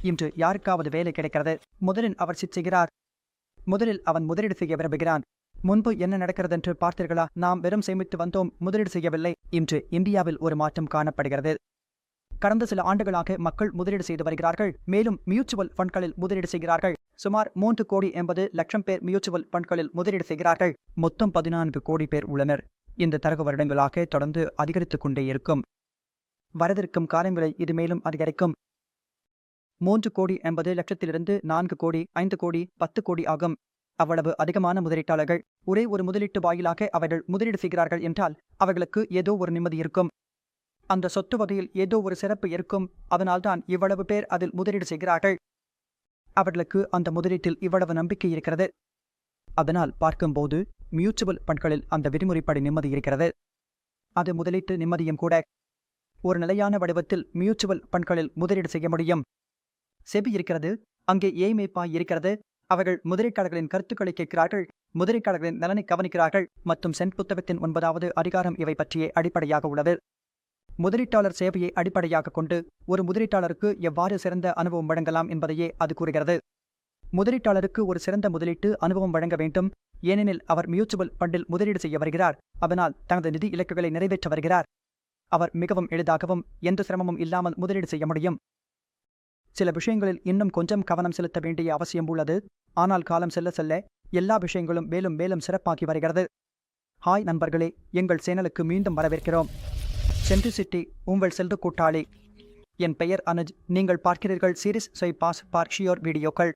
இன்று யாருக்காவது வேலை கிடைக்கிறது. முதலில் அவர் சிட் செய்கிறார். முதலில் அவன் முதலீடு செய்ய விரும்புகிறான். முன்பு என்ன நடக்கிறதென்று பார்த்தீர்களா? நாம் வெறும் சேமித்து வந்தோம், முதலீடு செய்யவில்லை. இன்று இந்தியாவில் ஒரு மாற்றம் காணப்படுகிறது. கடந்த சில ஆண்டுகளாக மக்கள் முதலீடு செய்து வருகிறார்கள். மேலும் மியூச்சுவல் ஃபண்ட்களில் முதலீடு செய்கிறார்கள். சுமார் 3,80,00,000 பேர் மியூச்சுவல் ஃபண்ட்களில் முதலீடு செய்கிறார்கள். மொத்தம் 14 கோடி பேர் உள்ளனர். இந்த தரகு வருடங்களாக தொடர்ந்து அதிகரித்துக் கொண்டே இருக்கும். வரவிருக்கும் காலங்களில் இது மேலும் அதிகரிக்கும். 3,80,00,000 4 கோடி, 5 கோடி, 10 கோடி ஆகும். அவ்வளவு அதிகமான முதலீட்டாளர்கள். ஒரே ஒரு முதலீட்டு வாயிலாக அவர்கள் முதலீடு செய்கிறார்கள் என்றால் அவர்களுக்கு ஏதோ ஒரு நிம்மதி இருக்கும். அந்த சொத்து வகையில் ஏதோ ஒரு சிறப்பு இருக்கும். அதனால்தான் இவ்வளவு பேர் அதில் முதலீடு செய்கிறார்கள். அவர்களுக்கு அந்த முதலீட்டில் இவ்வளவு நம்பிக்கை இருக்கிறது. அதனால் பார்க்கும்போது மியூச்சுவல் ஃபண்ட்களில் அந்த விதிமுறைப்படி நிம்மதி இருக்கிறது. அது முதலீட்டு நிம்மதியும் கூட. ஒரு நிலையான வடிவத்தில் மியூச்சுவல் ஃபண்ட்களில் முதலீடு செய்ய முடியும். செபி இருக்கிறது, அங்கே ஏஎம்எஃப் இருக்கிறது. அவர்கள் முதலீட்டாளர்களின் கருத்துக்களை கேட்கிறார்கள், முதலீட்டாளர்களின் நலனை கவனிக்கிறார்கள். மற்றும் சென்ட் புத்தகத்தின் 9வது அதிகாரம் இவை பற்றிய அடிப்படையாக உள்ளது. முதலீட்டாளர் சேவையை அடிப்படையாக கொண்டு ஒரு முதலீட்டாளருக்கு எவ்வாறு சிறந்த அனுபவம் வழங்கலாம் என்பதையே அது கூறுகிறது. முதலீட்டாளருக்கு ஒரு சிறந்த முதலீட்டு அனுபவம் வழங்க வேண்டும். ஏனெனில் அவர் மியூச்சுவல் ஃபண்டில் முதலீடு செய்ய வருகிறார். அதனால் தனது நிதி இலக்குகளை நிறைவேற்ற வருகிறார். அவர் மிகவும் எளிதாகவும் எந்த சிரமமும் இல்லாமல் முதலீடு செய்ய முடியும். சில விஷயங்களில் இன்னும் கொஞ்சம் கவனம் செலுத்த வேண்டிய அவசியம் உள்ளது. ஆனால் காலம் செல்ல செல்ல எல்லா விஷயங்களும் மேலும் மேலும் சிறப்பாகி வருகிறது. ஹாய் நண்பர்களே, எங்கள் சேனலுக்கு மீண்டும் வரவேற்கிறோம். சென்ட்ரிசிட்டி உங்கள் செல்வ கூட்டாளி. என் பெயர் அனுஜ். நீங்கள் பார்க்கிறீர்கள் சீரிஸ் பாஸ் பார்ஷியோர் வீடியோக்கள்.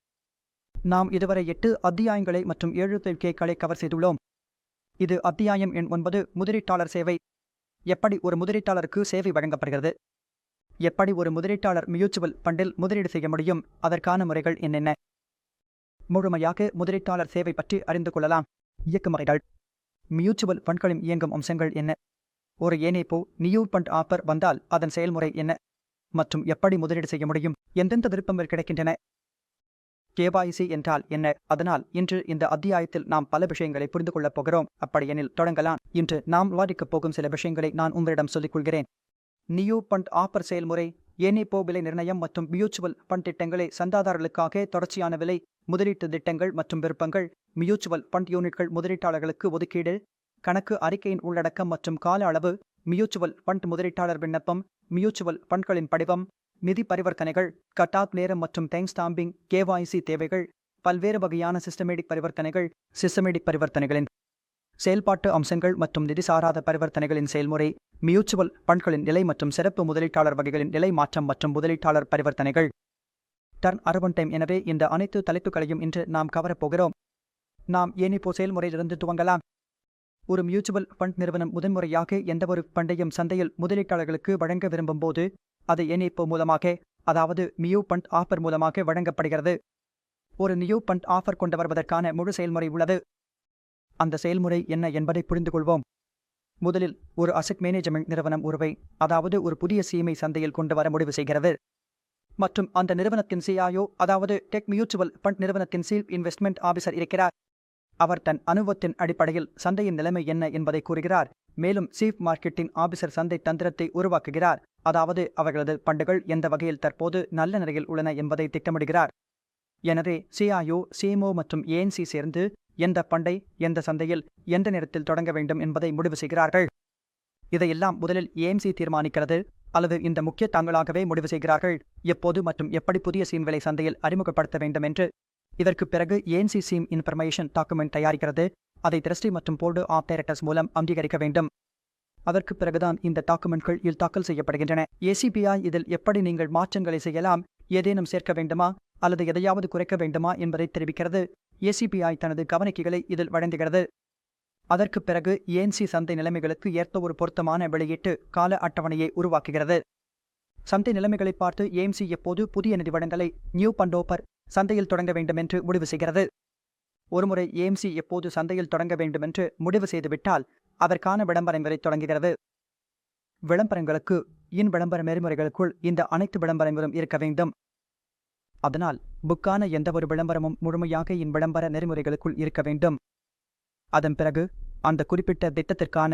நாம் இதுவரை 8 அத்தியாயங்களை மற்றும் 7 கேக்களை கவர் செய்துள்ளோம். இது அத்தியாயம் எண் 9, முதலீட்டாளர் சேவை. எப்படி ஒரு முதலீட்டாளருக்கு சேவை வழங்கப்படுகிறது? எப்படி ஒரு முதலீட்டாளர் மியூச்சுவல் ஃபண்டில் முதலீடு செய்ய முடியும்? அதற்கான முறைகள் என்னென்ன? முழுமையாக முதலீட்டாளர் சேவை பற்றி அறிந்து கொள்ளலாம். இயக்குமுறைகள். மியூச்சுவல் ஃபண்ட்களின் இயங்கும் அம்சங்கள் என்ன? ஒரு ஏனேப்போ நியூ ஃபண்ட் ஆஃபர் வந்தால் அதன் செயல்முறை என்ன? மற்றும் எப்படி முதலீடு செய்ய முடியும்? எந்தெந்த விருப்பங்கள் கிடைக்கின்றன? கேவாய்சி என்றால் என்ன? அதனால் இன்று இந்த அத்தியாயத்தில் நாம் பல விஷயங்களை புரிந்து கொள்ளப் போகிறோம். அப்படியெனில் தொடங்கலாம். இன்று நாம் விவாதிக்கப் போகும் சில விஷயங்களை நான் உங்களிடம் சொல்லிக் கொள்கிறேன். நியூ ஃபண்ட் ஆஃபர் செயல்முறை, ஏனேப்போ விலை நிர்ணயம் மற்றும் மியூச்சுவல் ஃபண்ட் திட்டங்களை சந்தாதாரர்களுக்காக தொடர்ச்சியான விலை, முதலீட்டு திட்டங்கள் மற்றும் விருப்பங்கள், மியூச்சுவல் ஃபண்ட் யூனிட்கள், முதலீட்டாளர்களுக்கு ஒதுக்கீடு, கணக்கு அறிக்கையின் உள்ளடக்கம் மற்றும் கால அளவு, மியூச்சுவல் ஃபண்ட் முதலீட்டாளர் விண்ணப்பம், மியூச்சுவல் ஃபண்ட்களின் படிவம், நிதி பரிவர்த்தனைகள், கட் ஆஃப் நேரம் மற்றும் டைம் ஸ்டாம்பிங், கேவாய்சி தேவைகள், பல்வேறு வகையான சிஸ்டமேட்டிக் பரிவர்த்தனைகளின் செயல்பாட்டு அம்சங்கள் மற்றும் நிதி சாராத பரிவர்த்தனைகளின் செயல்முறை, மியூச்சுவல் ஃபண்ட்களின் நிலை மற்றும் சிறப்பு முதலீட்டாளர் வகைகளின் நிலை மாற்றம் மற்றும் முதலீட்டாளர் பரிவர்த்தனைகள். Turn around time. எனவே இந்த அனைத்து தலைப்புகளையும் இன்று நாம் கவரப்போகிறோம். நாம் ஏனிப்போ செயல்முறையிலிருந்து துவங்கலாம். ஒரு மியூச்சுவல் ஃபண்ட் நிறுவனம் முதன்முறையாக எந்தவொரு ஃபண்டையும் சந்தையில் முதலீட்டாளர்களுக்கு வழங்க விரும்பும் போது அது ஏனிப்போ மூலமாக, அதாவது நியூ ஃபண்ட் ஆஃபர் மூலமாக வழங்கப்படுகிறது. ஒரு நியூ ஃபண்ட் ஆஃபர் கொண்டு வருவதற்கான முழு செயல்முறை உள்ளது. அந்த செயல்முறை என்ன என்பதை புரிந்து கொள்வோம். முதலில் ஒரு அசெட் மேனேஜ்மெண்ட் நிறுவனம் ஒருவை, அதாவது ஒரு புதிய சீமை சந்தையில் கொண்டு வர முடிவு செய்கிறது. மற்றும் அந்த நிறுவனத்தின் சிஐஓ, அதாவது டெக் மியூச்சுவல் ஃபண்ட் நிறுவனத்தின் சீஃப் இன்வெஸ்ட்மெண்ட் ஆபிசர் இருக்கிறார். அவர் தன் அனுபவத்தின் அடிப்படையில் சந்தையின் நிலைமை என்ன என்பதை கூறுகிறார். மேலும் சீஃப் மார்க்கெட்டிங் ஆபிசர் சந்தை தந்திரத்தை உருவாக்குகிறார். அதாவது அவர்களது ஃபண்டுகள் எந்த வகையில் தற்போது நல்ல நிலையில் உள்ளன என்பதை திட்டமிடுகிறார். எனவே சிஐஓ, சிஎம்ஓ மற்றும் ஏஎன்சி சேர்ந்து எந்த ஃபண்டை எந்த சந்தையில் எந்த நேரத்தில் தொடங்க வேண்டும் என்பதை முடிவு செய்கிறார்கள். இதையெல்லாம் முதலில் ஏஎன்சி தீர்மானிக்கிறது, அல்லது இந்த முக்கிய தாங்களாகவே முடிவு செய்கிறார்கள், எப்போது மற்றும் எப்படி புதிய சீம்களை சந்தையில் அறிமுகப்படுத்த வேண்டும் என்று. இதற்கு பிறகு ஏஎன்சி சீம் இன்ஃபர்மேஷன் டாக்குமெண்ட் தயாரிக்கிறது. அதை ட்ரஸ்டி மற்றும் போர்டு ஆஃப் டைரக்டர்ஸ் மூலம் அங்கீகரிக்க வேண்டும். அதற்கு பிறகுதான் இந்த டாக்குமெண்ட்கள் தாக்கல் செய்யப்படுகின்றன. ஏசிபிஐ இதில் எப்படி நீங்கள் மாற்றங்களை செய்யலாம், ஏதேனும் சேர்க்க வேண்டுமா அல்லது எதையாவது குறைக்க வேண்டுமா என்பதை தெரிவிக்கிறது. ஏசிபிஐ தனது கவனிக்கைகளை இதில் வழங்குகிறது. அதற்கு பிறகு ஏஎன்சி சந்தை நிலைமைகளுக்கு ஏற்ப ஒரு பொருத்தமான வெளியீட்டு கால அட்டவணையை உருவாக்குகிறது. சந்தை நிலைமைகளை பார்த்து ஏஎம்சி எப்போது புதிய நிதி வழங்கலை நியூ ஃபண்ட் ஆஃபர் சந்தையில் தொடங்க வேண்டும் என்று முடிவு செய்கிறது. ஒருமுறை ஏஎம்சி எப்போது சந்தையில் தொடங்க வேண்டும் என்று முடிவு செய்துவிட்டால் அதற்கான விளம்பரங்களை தொடங்குகிறது. விளம்பரங்களுக்கு விளம்பர நெறிமுறைகளுக்குள் இந்த அனைத்து விளம்பரங்களும் இருக்க வேண்டும். அதனால் புக்கான எந்தவொரு விளம்பரமும் முழுமையாக விளம்பர நெறிமுறைகளுக்குள் இருக்க வேண்டும். அதன் பிறகு அந்த குறிப்பிட்ட திட்டத்திற்கான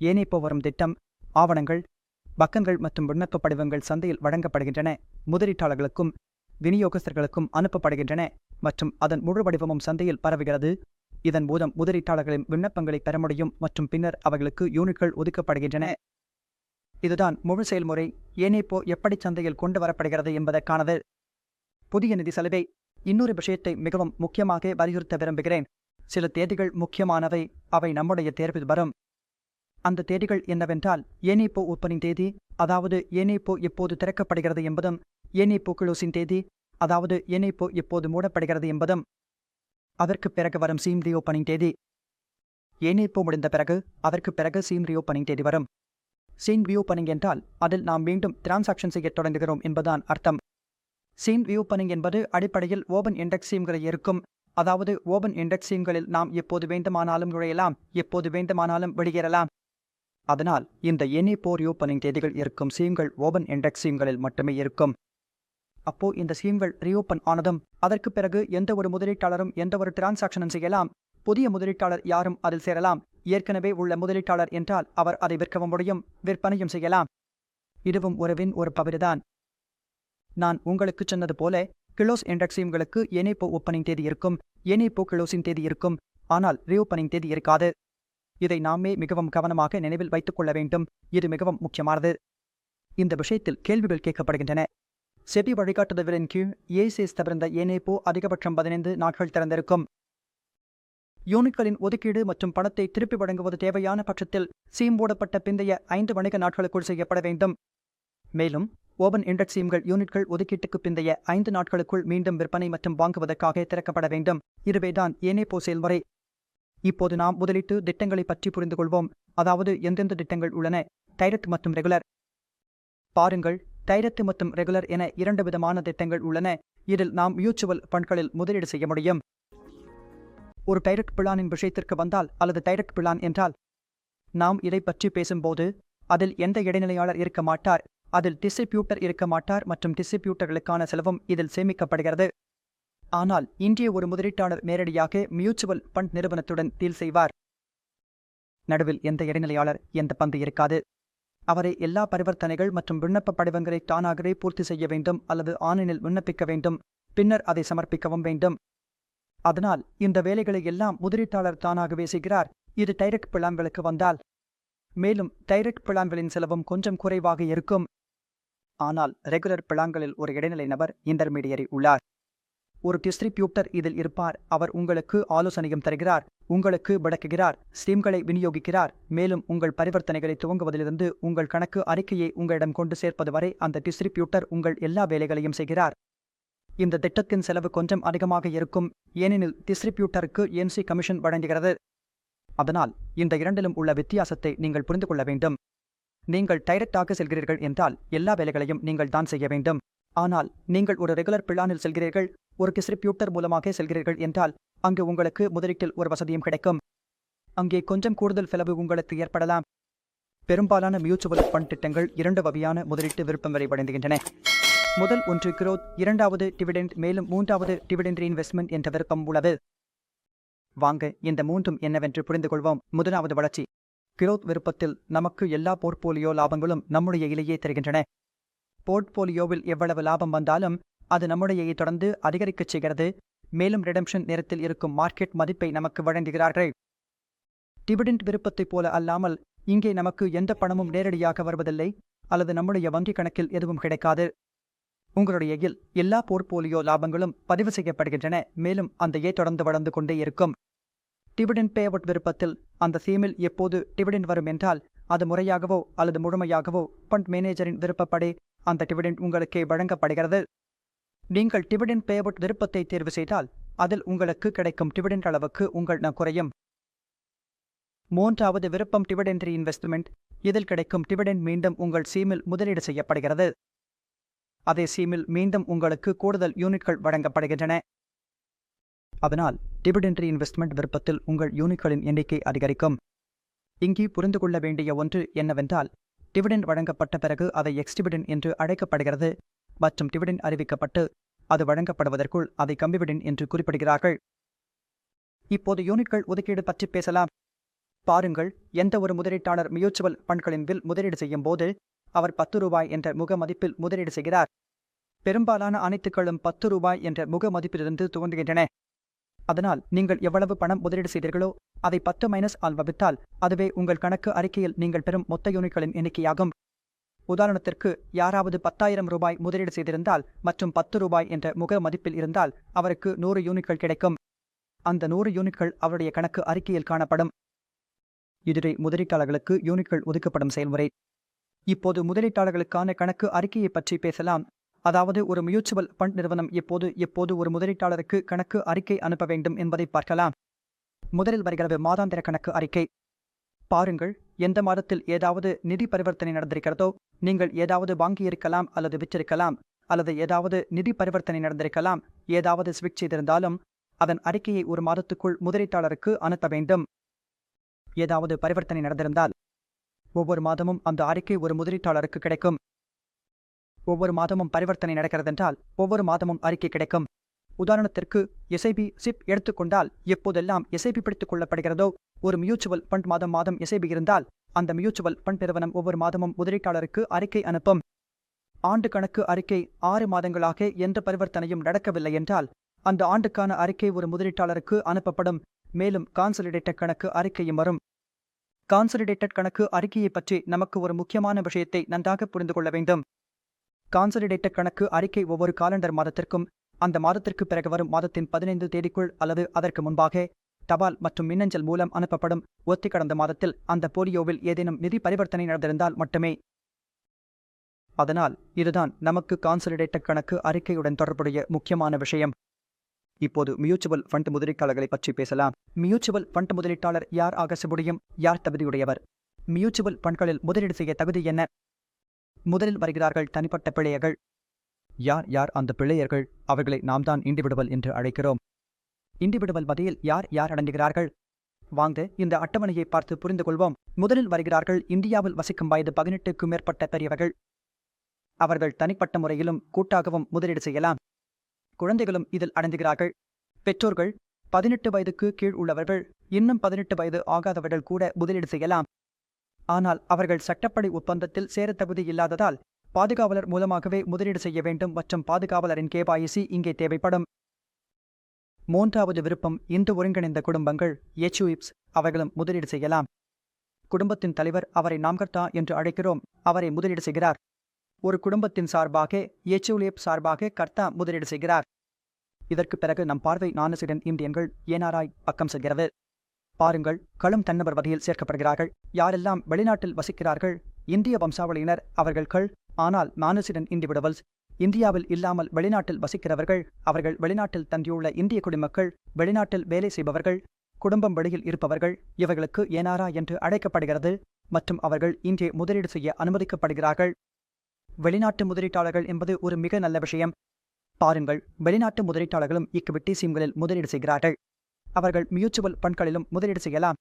ஏனிப்போ வரும் திட்டம், ஆவணங்கள், பக்கங்கள் மற்றும் விண்ணப்ப படிவங்கள் சந்தையில் வழங்கப்படுகின்றன. முதலீட்டாளர்களுக்கும் விநியோகஸ்தர்களுக்கும் அனுப்பப்படுகின்றன மற்றும் அதன் முழு வடிவமும் சந்தையில் பரவுகிறது. இதன் மூலம் முதலீட்டாளர்களின் விண்ணப்பங்களை பெற முடியும் மற்றும் பின்னர் அவர்களுக்கு யூனிட்கள் ஒதுக்கப்படுகின்றன. இதுதான் முழு செயல்முறை. ஏனேப்போ எப்படி சந்தையில் கொண்டு வரப்படுகிறது என்பதற்கானது. புதிய நிதி சலுகை. இன்னொரு விஷயத்தை மிகவும் முக்கியமாக வலியுறுத்த விரும்புகிறேன். சில தேதிகள் முக்கியமானவை. அவை நம்முடைய தேர்வில் வரும். அந்த தேதிகள் என்னவென்றால் ஏனேப்போ ஓப்பனிங் தேதி, அதாவது ஏனேப்போ எப்போது திறக்கப்படுகிறது என்பதும், ஏனேப்போ க்ளோசிங் தேதி, அதாவது ஏனேப்போ எப்போது மூடப்படுகிறது என்பதும், அதற்கு பிறகு வரும் சீம் ரீஓப்பனிங் தேதி. ஏனேப்போ முடிந்த பிறகு அதற்கு பிறகு சீம் ரீஓப்பனிங் தேதி வரும். சீம் ரீஓப்பனிங் என்றால் அதில் நாம் மீண்டும் டிரான்சாக்ஷன் செய்ய தொடங்குகிறோம் என்பதுதான் அர்த்தம். சீம் ரீஓப்பனிங் என்பது அடிப்படையில் ஓபன் இண்டெக்ஸ் சீம்களில் இருக்கும். அதாவது ஓபன் இண்டெக்ஸ் சீம்களில் நாம் எப்போது வேண்டுமானாலும் நுழையலாம், எப்போது வேண்டுமானாலும் வெளியேறலாம். அதனால் இந்த ஏனேப்போ ரீஓப்பனிங் தேதிகள் இருக்கும் சீம்கள் ஓபன் இண்டெக்ஸ் சீம்களில் மட்டுமே இருக்கும். அப்போ இந்த சீம்கள் ரீஓப்பன் ஆனதும் அதற்கு பிறகு எந்த ஒரு முதலீட்டாளரும் எந்த ஒரு டிரான்சாக்ஷனும் செய்யலாம். புதிய முதலீட்டாளர் யாரும் அதில் சேரலாம். ஏற்கனவே உள்ள முதலீட்டாளர் என்றால் அவர் அதை விற்கவும் முடியும், விற்பனையும் செய்யலாம். இதுவும் ஒரு பகுதிதான். நான் உங்களுக்கு சொன்னது போல கிளோஸ் இண்டெக்ஸ் சீம்களுக்கு ஏனேப்போ ஓப்பனிங் தேதி இருக்கும், ஏனேப்போ கிளோசிங் தேதி இருக்கும், ஆனால் ரீஓப்பனிங் தேதி இருக்காது. இதை நாமே மிகவும் கவனமாக நினைவில் வைத்துக் கொள்ள வேண்டும். இது மிகவும் முக்கியமானது. இந்த விஷயத்தில் கேள்விகள் கேட்கப்படுகின்றன. செபி வழிகாட்டுதல்களின் கீழ் ஏசிஎஸ் தவிர்ந்த ஏனேப்போ அதிகபட்சம் 15 நாட்கள் திறந்திருக்கும். யூனிட்களின் ஒதுக்கீடு மற்றும் பணத்தை திருப்பி வழங்குவது தேவையான பட்சத்தில் சீம் போடப்பட்ட பிந்தைய 5 வணிக நாட்களுக்குள் செய்யப்பட வேண்டும். மேலும் ஓபன் இண்டெக்ஸ் சீம்கள் யூனிட்கள் ஒதுக்கீட்டுக்கு பிந்தைய 5 நாட்களுக்குள் மீண்டும் விற்பனை மற்றும் வாங்குவதற்காக திறக்கப்பட வேண்டும். இதுவேதான் ஏனேப்போ செயல்முறை. இப்போது நாம் முதலீட்டு திட்டங்களை பற்றி புரிந்து கொள்வோம். அதாவது எந்தெந்த திட்டங்கள் உள்ளன, டைரக்ட் மற்றும் ரெகுலர். பாருங்கள், டைரக்ட் மற்றும் ரெகுலர் என 2 விதமான திட்டங்கள் உள்ளன. இதில் நாம் மியூச்சுவல் ஃபண்ட்களில் முதலீடு செய்ய முடியும். ஒரு டைரக்ட் பிளானின் விஷயத்திற்கு வந்தால், அல்லது டைரக்ட் பிளான் என்றால், நாம் இதை பற்றி பேசும்போது அதில் எந்த இடைநிலையாளர் இருக்க மாட்டார், அதில் டிஸ்ட்ரிபியூட்டர் இருக்க மாட்டார் மற்றும் டிஸ்ட்ரிபியூட்டர்களுக்கான செலவும் இதில் சேமிக்கப்படுகிறது. ஆனால் இன்றைய ஒரு முதலீட்டாளர் நேரடியாக மியூச்சுவல் ஃபண்ட் நிறுவனத்துடன் டீல் செய்வார். நடுவில் எந்த இடைநிலையாளர், எந்த பங்கு இருக்காது. அவரை எல்லா பரிவர்த்தனைகள் மற்றும் விண்ணப்ப படிவங்களை தானாகவே பூர்த்தி செய்ய வேண்டும் அல்லது ஆன்லைனில் விண்ணப்பிக்க வேண்டும், பின்னர் அதை சமர்ப்பிக்கவும் வேண்டும். அதனால் இந்த வேலைகளை எல்லாம் முதலீட்டாளர் தானாகவே செய்கிறார். இது டைரக்ட் பிளான்களுக்கு வந்தால். மேலும் டைரக்ட் பிளான்களின் செலவும் கொஞ்சம் குறைவாக இருக்கும். ஆனால் ரெகுலர் பிளான்களில் ஒரு இடைநிலை நபர், இன்டர்மீடியரி உள்ளார். ஒரு டிஸ்ட்ரிபியூட்டர் இதில் இருப்பார். அவர் உங்களுக்கு ஆலோசனையும் தருகிறார், உங்களுக்கு விளக்குகிறார், ஸ்டீம்களை விநியோகிக்கிறார். மேலும் உங்கள் பரிவர்த்தனைகளை துவங்குவதிலிருந்து உங்கள் கணக்கு அறிக்கையை உங்களிடம் கொண்டு சேர்ப்பது வரை அந்த டிஸ்ட்ரிபியூட்டர் உங்கள் எல்லா வேலைகளையும் செய்கிறார். இந்த திட்டத்தின் செலவு கொஞ்சம் அதிகமாக இருக்கும், ஏனெனில் டிஸ்ட்ரிபியூட்டருக்கு என்சி கமிஷன் வழங்குகிறது. அதனால் இந்த இரண்டிலும் உள்ள வித்தியாசத்தை நீங்கள் புரிந்து கொள்ள வேண்டும். நீங்கள் டைரக்டாக செல்கிறீர்கள் என்றால் எல்லா வேலைகளையும் நீங்கள் தான் செய்ய வேண்டும். ஆனால் நீங்கள் ஒரு ரெகுலர் பிளானில் செல்கிறீர்கள், ஒரு டிஸ்ட்ரிபியூட்டர் மூலமாக செல்கிறீர்கள் என்றால் அங்கு உங்களுக்கு முதலீட்டில் ஒரு வசதியும் கிடைக்கும். அங்கே கொஞ்சம் கூடுதல் செலவு உங்களுக்கு ஏற்படலாம். பெரும்பாலான மியூச்சுவல் ஃபண்ட் திட்டங்கள் 2 வகையான முதலீட்டு விருப்பம் வரை வழங்குகின்றன. முதல் ஒன்று growth, இரண்டாவது டிவிடெண்ட், மேலும் மூன்றாவது டிவிடெண்ட் ரீஇன்வெஸ்ட்மெண்ட் என்ற விருப்பம் உள்ளது. வாங்க இந்த மூன்றும் என்னவென்று புரிந்து கொள்வோம். முதலாவது வளர்ச்சி. growth விருப்பத்தில் நமக்கு எல்லா போர்ட்போலியோ லாபங்களும் நம்முடைய இலையே தருகின்றன. போர்ட்போலியோவில் எவ்வளவு லாபம் வந்தாலும் அது நம்முடைய தொடர்ந்து அதிகரிக்கச் செய்கிறது. மேலும் ரிடம்ஷன் நேரத்தில் இருக்கும் மார்க்கெட் மதிப்பை நமக்கு வழங்குகிறார்கள். டிவிடெண்ட் விருப்பத்தைப் போல அல்லாமல் இங்கே நமக்கு எந்த பணமும் நேரடியாக வருவதில்லை அல்லது நம்முடைய வங்கி கணக்கில் எதுவும் கிடைக்காது. உங்களுடைய எல்லா போர்ட்போலியோ லாபங்களும் பதிவு செய்யப்படுகின்றன. மேலும் அந்த தொடர்ந்து வளர்ந்து கொண்டே இருக்கும். டிவிடெண்ட் பே அவுட் விருப்பத்தில் அந்த சீமில் எப்போது டிவிடெண்ட் வரும் என்றால் அது முறையாகவோ அல்லது முழுமையாகவோ ஃபண்ட் மேனேஜரின் விருப்பப்படி அந்த டிவிடெண்ட் உங்களுக்கு வழங்கப்படுகிறது. நீங்கள் டிவிடெண்ட் பே அவுட் விருப்பத்தை தேர்வு செய்தால் அதில் உங்களுக்கு கிடைக்கும் டிவிடெண்ட் அளவுக்கு உங்கள் குறையும். மூன்றாவது விருப்பம் டிவிடெண்ட் ரீஇன்வெஸ்ட்மெண்ட். இதில் கிடைக்கும் டிவிடெண்ட் மீண்டும் உங்கள் சீமில் முதலீடு செய்யப்படுகிறது. அதே சீமில் மீண்டும் உங்களுக்கு கூடுதல் யூனிட்கள் வழங்கப்படுகின்றன. அதனால் டிவிடெண்ட் ரீஇன்வெஸ்ட்மெண்ட் விருப்பத்தில் உங்கள் யூனிட்களின் எண்ணிக்கை அதிகரிக்கும். இங்கே புரிந்து கொள்ள வேண்டிய ஒன்று என்னவென்றால், டிவிடெண்ட் வழங்கப்பட்ட பிறகு அதை எக்ஸ்டிவிடெண்ட் என்று அழைக்கப்படுகிறது மற்றும் டிவிடெண்ட் அறிவிக்கப்பட்டு அது வழங்கப்படுவதற்குள் அதை கம்பிவிடெண்ட் என்று குறிப்பிடுகிறார்கள். இப்போது யூனிட்கள் ஒதுக்கீடு பற்றி பேசலாம். பாருங்கள், எந்த ஒரு முதலீட்டாளர் மியூச்சுவல் ஃபண்ட்களின் முதலீடு செய்யும் போது அவர் 10 ரூபாய் என்ற முக மதிப்பில் முதலீடு செய்கிறார். பெரும்பாலான அனைத்துக்களும் 10 ரூபாய் என்ற முக மதிப்பிலிருந்து துவங்குகின்றன. அதனால் நீங்கள் எவ்வளவு பணம் முதலீடு செய்தீர்களோ அதை 10 மைனஸ் ஆல் வகுத்தால் அதுவே உங்கள் கணக்கு அறிக்கையில் நீங்கள் பெறும் மொத்த யூனிட்களின் எண்ணிக்கையாகும். உதாரணத்திற்கு யாராவது 10,000 ரூபாய் முதலீடு செய்திருந்தால் மற்றும் 10 ரூபாய் என்ற முக மதிப்பில் இருந்தால் அவருக்கு 100 யூனிட்கள் கிடைக்கும். அந்த 100 யூனிட்கள் அவருடைய கணக்கு அறிக்கையில் காணப்படும். இதுவே முதலீட்டாளர்களுக்கு யூனிட்கள் ஒதுக்கப்படும் செயல்முறை. இப்போது முதலீட்டாளர்களுக்கான கணக்கு அறிக்கையை பற்றி பேசலாம். அதாவது ஒரு மியூச்சுவல் ஃபண்ட் நிறுவனம் எப்போது ஒரு முதலீட்டாளருக்கு கணக்கு அறிக்கை அனுப்ப வேண்டும் என்பதை பார்க்கலாம். முதலில் வருகிறது மாதாந்திர கணக்கு அறிக்கை. பாருங்கள், எந்த மாதத்தில் ஏதாவது நிதி பரிவர்த்தனை நடந்திருக்கிறதோ, நீங்கள் ஏதாவது வாங்கியிருக்கலாம் அல்லது விற்றிருக்கலாம், அல்லது ஏதாவது நிதி பரிவர்த்தனை நடந்திருக்கலாம், ஏதாவது ஸ்விட்ச் செய்திருந்தாலும் அதன் அறிக்கையை ஒரு மாதத்துக்குள் முதலீட்டாளருக்கு அனுப்ப வேண்டும். ஏதாவது பரிவர்த்தனை நடந்திருந்தால் ஒவ்வொரு மாதமும் அந்த அறிக்கை ஒரு முதலீட்டாளருக்கு கிடைக்கும். ஒவ்வொரு மாதமும் பரிவர்த்தனை நடக்கிறதென்றால் ஒவ்வொரு மாதமும் அறிக்கை கிடைக்கும். உதாரணத்திற்கு எஸ்ஐபி சிப் எடுத்துக்கொண்டால் எப்போதெல்லாம் எஸ்ஐபி பிடித்துக் கொள்ளப்படுகிறதோ, ஒரு மியூச்சுவல் ஃபண்ட் மாதம் எஸ்ஐபி இருந்தால் அந்த மியூச்சுவல் ஃபண்ட் நிறுவனம் ஒவ்வொரு மாதமும் முதலீட்டாளருக்கு அறிக்கை அனுப்பும். ஆண்டு கணக்கு அறிக்கை 6 மாதங்களாக எந்த பரிவர்த்தனையும் நடக்கவில்லை என்றால் அந்த ஆண்டுக்கான அறிக்கை ஒரு முதலீட்டாளருக்கு அனுப்பப்படும். மேலும் கான்சலிடேட்டட் கணக்கு அறிக்கையும் வரும். கான்சலிடேட்டட் கணக்கு அறிக்கையை பற்றி நமக்கு ஒரு முக்கியமான விஷயத்தை நன்றாக புரிந்து கொள்ள வேண்டும். கான்சலிடேட்டட் கணக்கு அறிக்கை ஒவ்வொரு காலண்டர் மாதத்திற்கும் அந்த மாதத்திற்கு பிறகு வரும் மாதத்தின் 15 தேதிக்குள் அல்லது அதற்கு முன்பாக தபால் மற்றும் மின்னஞ்சல் மூலம் அனுப்பப்படும். கடந்த மாதத்தில் அந்த போலியோவில் ஏதேனும் நிதி பரிவர்த்தனை நடந்திருந்தால் மட்டுமே. அதனால் இதுதான் நமக்கு கான்சலிடேட்டட் கணக்கு அறிக்கையுடன் தொடர்புடைய முக்கியமான விஷயம். இப்போது மியூச்சுவல் ஃபண்ட் முதலீட்டாளர்களை பற்றி பேசலாம். மியூச்சுவல் ஃபண்ட் முதலீட்டாளர் யார் ஆக முடியும்? யார் தகுதியுடையவர்? மியூச்சுவல் ஃபண்ட்களில் முதலீடு செய்ய தகுதி என்ன? முதலில் வருகிறார்கள் தனிப்பட்ட பிள்ளையர்கள். யார் யார் அந்த பிள்ளையர்கள்? அவர்களை நாம் தான் இண்டிவிடுவல் என்று அழைக்கிறோம். இண்டிவிடுவல் வகையில் யார் யார் அடங்குகிறார்கள்? வாங்க இந்த அட்டவணையை பார்த்து புரிந்து கொள்வோம். முதலில் வருகிறார்கள் இந்தியாவில் வசிக்கும் வயது 18க்கும் மேற்பட்ட பெரியவர்கள். அவர்கள் தனிப்பட்ட முறையிலும் கூட்டாகவும் முதலீடு செய்யலாம். குழந்தைகளும் இதில் அடங்குகிறார்கள். பெற்றோர்கள், 18 வயதுக்கு கீழ் உள்ளவர்கள், இன்னும் 18 வயது ஆகாதவர்கள் கூட முதலீடு செய்யலாம். ஆனால் அவர்கள் சட்டப்படி ஒப்பந்தத்தில் சேர தகுதி இல்லாததால் பாதுகாவலர் மூலமாகவே முதலீடு செய்ய வேண்டும் மற்றும் பாதுகாவலரின் KYC இங்கே தேவைப்படும். மூன்றாவது விருப்பம் இந்து ஒருங்கிணைந்த குடும்பங்கள் HUFs. அவர்களும் முதலீடு செய்யலாம். குடும்பத்தின் தலைவர், அவரை நாம்கர்த்தா என்று அழைக்கிறோம், அவரை முதலீடு செய்கிறார். ஒரு குடும்பத்தின் சார்பாக HUF சார்பாக கர்த்தா முதலீடு செய்கிறார். இதற்கு பிறகு நம் பார்வை நான்சிடன் இந்தியன்கள் NRI பக்கம் செல்கிறது. பாருங்கள், களும் தன்னவர் வகையில் சேர்க்கப்படுகிறார்கள். யாரெல்லாம் வெளிநாட்டில் வசிக்கிறார்கள்? இந்திய வம்சாவளியினர் அவர்கள் ஆனால் நான்சிடன் இண்டிவிடுவல்ஸ். இந்தியாவில் இல்லாமல் வெளிநாட்டில் வசிக்கிறவர்கள். அவர்கள் வெளிநாட்டில் தங்கியுள்ள இந்திய குடிமக்கள், வெளிநாட்டில் வேலை செய்பவர்கள், குடும்பம் வெளியில் இருப்பவர்கள். இவர்களுக்கு NRI என்று அழைக்கப்படுகிறது மற்றும் அவர்கள் இங்கே முதலீடு செய்ய அனுமதிக்கப்படுகிறார்கள். வெளிநாட்டு முதலீட்டாளர்கள் என்பது ஒரு மிக நல்ல விஷயம். பாருங்கள், வெளிநாட்டு முதலீட்டாளர்களும் ஈக்விட்டி ஸ்கீம்களில் முதலீடு செய்கிறார்கள். அவர்கள் மியூச்சுவல் ஃபண்ட்களிலும் முதலீடு செய்யலாம்.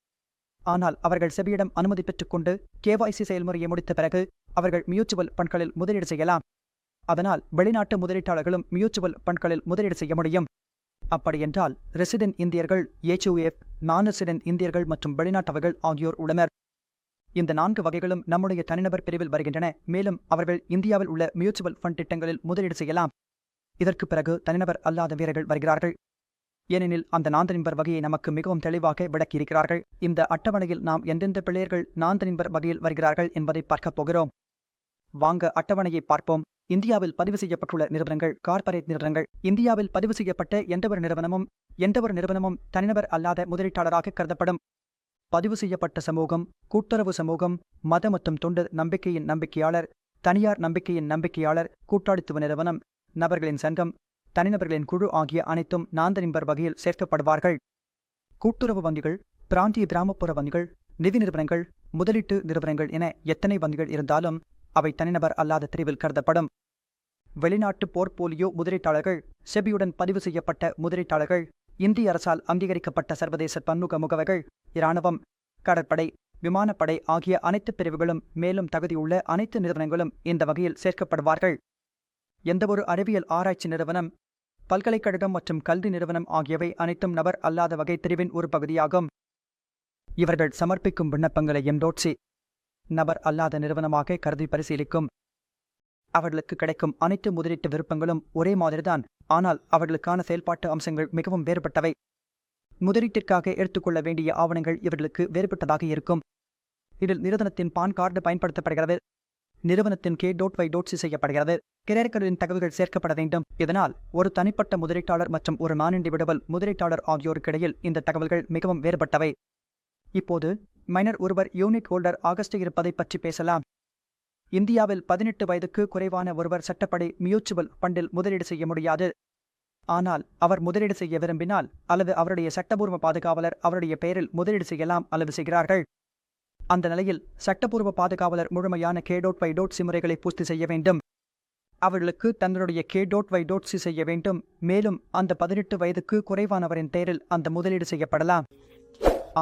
ஆனால் அவர்கள் செபியிடம் அனுமதி பெற்றுக்கொண்டு KYC செயல்முறையை முடித்த பிறகு அவர்கள் மியூச்சுவல் ஃபண்ட்களில் முதலீடு செய்யலாம். அதனால் வெளிநாட்டு முதலீட்டாளர்களும் மியூச்சுவல் ஃபண்ட்களில் முதலீடு செய்ய முடியும். அப்படியென்றால் ரெசிடென்ட் இந்தியர்கள், HUF, நான் ரெசிடென்ட் இந்தியர்கள் மற்றும் வெளிநாட்டவர்கள் ஆகியோர் உள்ளனர். இந்த 4 வகைகளும் நம்முடைய தனிநபர் பிரிவில் வருகின்றன. மேலும் அவர்கள் இந்தியாவில் உள்ள மியூச்சுவல் ஃபண்ட் திட்டங்களில் முதலீடு செய்யலாம். இதற்கு பிறகு தனிநபர் அல்லாத வீரர்கள் வருகிறார்கள். ஏனெனில் அந்த நான்தனின்பர் வகையை நமக்கு மிகவும் தெளிவாக விளக்கியிருக்கிறார்கள். இந்த அட்டவணையில் நாம் எந்தெந்த பிள்ளையர்கள் நான்தனின்பர் வகையில் வருகிறார்கள் என்பதை பார்க்கப் போகிறோம். வாங்க அட்டவணையை பார்ப்போம். இந்தியாவில் பதிவு செய்யப்பட்டுள்ள நிறுவனங்கள் கார்ப்பரேட் நிறுவனங்கள். இந்தியாவில் பதிவு செய்யப்பட்ட எந்தவொரு நிறுவனமும் தனிநபர் அல்லாத முதலீட்டாளராக கருதப்படும். பதிவு செய்யப்பட்ட சமூகம், கூட்டுறவு சமூகம், மத மற்றும் தொண்டு நம்பிக்கையின் நம்பிக்கையாளர், தனியார் நம்பிக்கையின் நம்பிக்கையாளர், கூட்டாளித்துவ நிறுவனம், நபர்களின் சங்கம், தனிநபர்களின் குழு ஆகிய அனைத்தும் நான்தனின்பர் வகையில் சேர்க்கப்படுவார்கள். கூட்டுறவு வங்கிகள், பிராந்திய கிராமப்புற வங்கிகள், நிதி நிறுவனங்கள், முதலீட்டு நிறுவனங்கள் என எத்தனை வங்கிகள் இருந்தாலும் அவை தனிநபர் அல்லாத பிரிவில் கருதப்படும். வெளிநாட்டு போர்ட்போலியோ முதலீட்டாளர்கள், செபியுடன் பதிவு செய்யப்பட்ட முதலீட்டாளர்கள், இந்திய அரசால் அங்கீகரிக்கப்பட்ட சர்வதேச பன்முக முகவர்கள், இராணுவம், கடற்படை, விமானப்படை ஆகிய அனைத்து பிரிவுகளும் மேலும் தகுதியுள்ள அனைத்து நிறுவனங்களும் இந்த வகையில் சேர்க்கப்படுவார்கள். எந்தவொரு அறிவியல் ஆராய்ச்சி நிறுவனம், பல்கலைக்கழகம் மற்றும் கல்வி நிறுவனம் ஆகியவை அனைத்தும் நபர் அல்லாத வகை பிரிவின் ஒரு பகுதியாகும். இவர்கள் சமர்ப்பிக்கும் விண்ணப்பங்களை M.C. நபர் அல்லாத நிறுவனமாக கருதி பரிசீலிக்கும். அவர்களுக்கு கிடைக்கும் அனைத்து முதலீட்டு விருப்பங்களும் ஒரே மாதிரிதான், ஆனால் அவர்களுக்கான செயல்பாட்டு அம்சங்கள் மிகவும் வேறுபட்டவை. முதலீட்டிற்காக எடுத்துக்கொள்ள வேண்டிய ஆவணங்கள் இவர்களுக்கு வேறுபட்டதாக இருக்கும். இதில் நிறுவனத்தின் பான் கார்டு பயன்படுத்தப்படுகிறது. நிறுவனத்தின் KYC செய்யப்படுகிறது. கிரெடிட்களின் தகவல்கள் சேர்க்கப்பட வேண்டும். இதனால் ஒரு தனிப்பட்ட முதலீட்டாளர் மற்றும் ஒரு நான் இண்டிவிடுவல் முதலீட்டாளர் ஆகியோருக்கிடையில் இந்த தகவல்கள் மிகவும் வேறுபட்டவை. இப்போது மைனர் ஒருவர் யூனிட் ஹோல்டர் ஆகஸ்ட் இருப்பதை பற்றி பேசலாம். இந்தியாவில் 18 வயதுக்கு குறைவான ஒருவர் சட்டப்படி மியூச்சுவல் ஃபண்டில் முதலீடு செய்ய முடியாது. ஆனால் அவர் முதலீடு செய்ய விரும்பினால் அல்லது அவருடைய சட்டபூர்வ பாதுகாவலர் அவருடைய பெயரில் முதலீடு செய்யலாம் அல்லது செய்கிறார்கள். அந்த நிலையில் சட்டப்பூர்வ பாதுகாவலர் முழுமையான KYC முறைகளை பூர்த்தி செய்ய வேண்டும். அவர்களுக்கு தங்களுடைய KYC செய்ய வேண்டும். மேலும் அந்த 18 வயதுக்கு குறைவானவரின் பெயரில் அந்த முதலீடு செய்யப்படலாம்.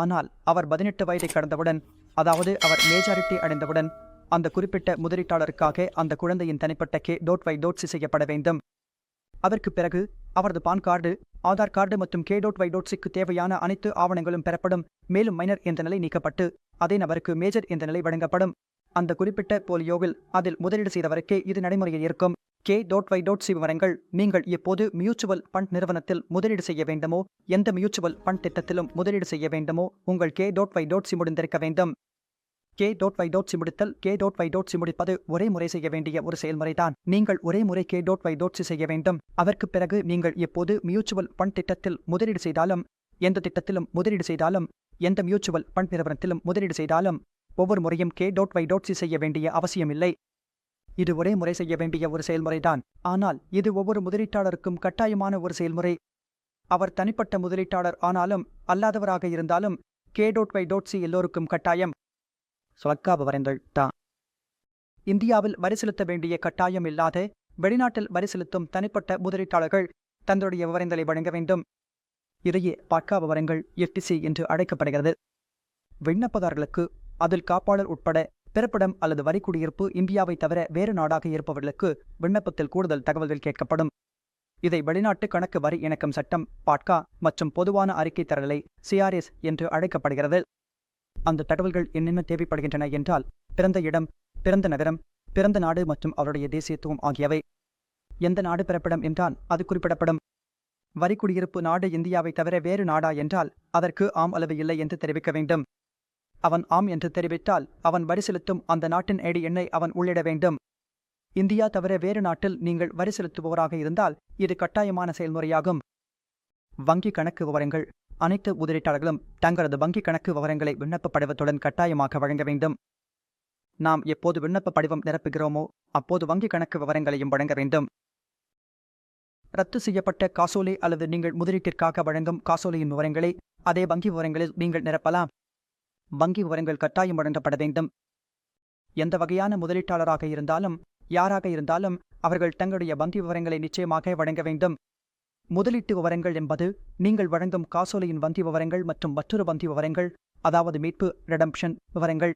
ஆனால் அவர் 18 வயதை கடந்தவுடன், அதாவது அவர் மேஜாரிட்டி அடைந்தவுடன், அந்த குறிப்பிட்ட முதலீட்டாளருக்காக அந்த குழந்தையின் தனிப்பட்ட KYC செய்யப்பட வேண்டும். அதற்கு பிறகு அவரது பான் கார்டு, ஆதார் கார்டு மற்றும் KYCக்கு தேவையான அனைத்து ஆவணங்களும் பெறப்படும். மேலும் மைனர் என்ற நிலை நீக்கப்பட்டு அதே நபருக்கு மேஜர் என்ற நிலை வழங்கப்படும். அந்த குறிப்பிட்ட போலியோவில் அதில் முதலீடு செய்தவருக்கே இது நடைமுறையில் இருக்கும். KYC விவரங்கள்: நீங்கள் எப்போது மியூச்சுவல் ஃபண்ட் நிறுவனத்தில் முதலீடு செய்ய வேண்டுமோ, எந்த மியூச்சுவல் ஃபண்ட் திட்டத்திலும் முதலீடு செய்ய வேண்டுமோ, உங்கள் KYC முடிந்திருக்க வேண்டும். KYC முடித்தல். KYC முடிப்பது ஒரே முறை செய்ய வேண்டிய ஒரு செயல்முறைதான். நீங்கள் ஒரே முறை KYC செய்ய வேண்டும். அதற்கு பிறகு நீங்கள் எப்போது மியூச்சுவல் ஃபண்ட் திட்டத்தில் முதலீடு செய்தாலும், எந்த திட்டத்திலும் முதலீடு செய்தாலும், எந்த மியூச்சுவல் ஃபண்ட் நிறுவனத்திலும் முதலீடு செய்தாலும் ஒவ்வொரு முறையும் KYC செய்ய வேண்டிய அவசியமில்லை. இது ஒரே முறை செய்ய வேண்டிய ஒரு செயல்முறைதான். ஆனால் இது ஒவ்வொரு முதலீட்டாளருக்கும் கட்டாயமான ஒரு செயல்முறை. அவர் தனிப்பட்ட முதலீட்டாளர் ஆனாலும் அல்லாதவராக இருந்தாலும் KYC எல்லோருக்கும் கட்டாயம். சொற்கா விவரங்கள் தான். இந்தியாவில் வரி செலுத்த வேண்டிய கட்டாயம் இல்லாத, வெளிநாட்டில் வரி செலுத்தும் தனிப்பட்ட முதலீட்டாளர்கள் தங்களுடைய விவரங்களை வழங்க வேண்டும். இதையே பக்கா விவரங்கள் FTC என்று அழைக்கப்படுகிறது. விண்ணப்பதாரர்களுக்கு, அதில் காப்பாளர் உட்பட, பிறப்பிடம் அல்லது வரி குடியிருப்பு இந்தியாவை தவிர வேறு நாடாக இருப்பவர்களுக்கு விண்ணப்பத்தில் கூடுதல் தகவல்கள் கேட்கப்படும். இதை வெளிநாட்டு கணக்கு வரி இணக்கம் சட்டம் பாட்கா மற்றும் பொதுவான அறிக்கை தரலை CRS என்று அழைக்கப்படுகிறது. அந்த தகவல்கள் என்னென்ன தேவைப்படுகின்றன என்றால், பிறந்த இடம், பிறந்த நகரம், பிறந்த நாடு மற்றும் அவருடைய தேசியத்துவம் ஆகியவை. எந்த நாடு பிறப்பிடம் என்றால் அது குறிப்பிடப்படும். வரி குடியிருப்பு நாடு இந்தியாவை தவிர வேறு நாடா என்றால் அதற்கு ஆம் அல்லது இல்லை என்று தெரிவிக்க வேண்டும். அவன் ஆம் என்று தெரிவித்தால் அவன் வரி செலுத்தும் அந்த நாட்டின் ஐடி எண்ணை அவன் உள்ளிட வேண்டும். இந்தியா தவிர வேறு நாட்டில் நீங்கள் வரி செலுத்துபவராக இருந்தால் இது கட்டாயமான செயல்முறையாகும். வங்கி கணக்கு விவரங்கள்: அனைத்து முதலீட்டாளர்களும் தங்களது வங்கி கணக்கு விவரங்களை விண்ணப்ப படிவத்துடன் கட்டாயமாக வழங்க வேண்டும். நாம் எப்போது விண்ணப்ப படிவம் நிரப்புகிறோமோ அப்போது வங்கி கணக்கு விவரங்களையும் வழங்க வேண்டும். ரத்து செய்யப்பட்ட காசோலை அல்லது நீங்கள் முதலீட்டிற்காக வழங்கும் காசோலையின் விவரங்களை அதே வங்கி விவரங்களில் நீங்கள் நிரப்பலாம். வங்கி விவரங்கள் கட்டாயம் வழங்கப்பட வேண்டும். எந்த வகையான முதலீட்டாளராக இருந்தாலும், யாராக இருந்தாலும் அவர்கள் தங்களுடைய வங்கி விவரங்களை நிச்சயமாக வழங்க வேண்டும். முதலீட்டு விவரங்கள் என்பது நீங்கள் வழங்கும் காசோலையின் வங்கி விவரங்கள் மற்றும் மற்றொரு வங்கி விவரங்கள், அதாவது மீட்பு ரெடம்ப்ஷன் விவரங்கள்.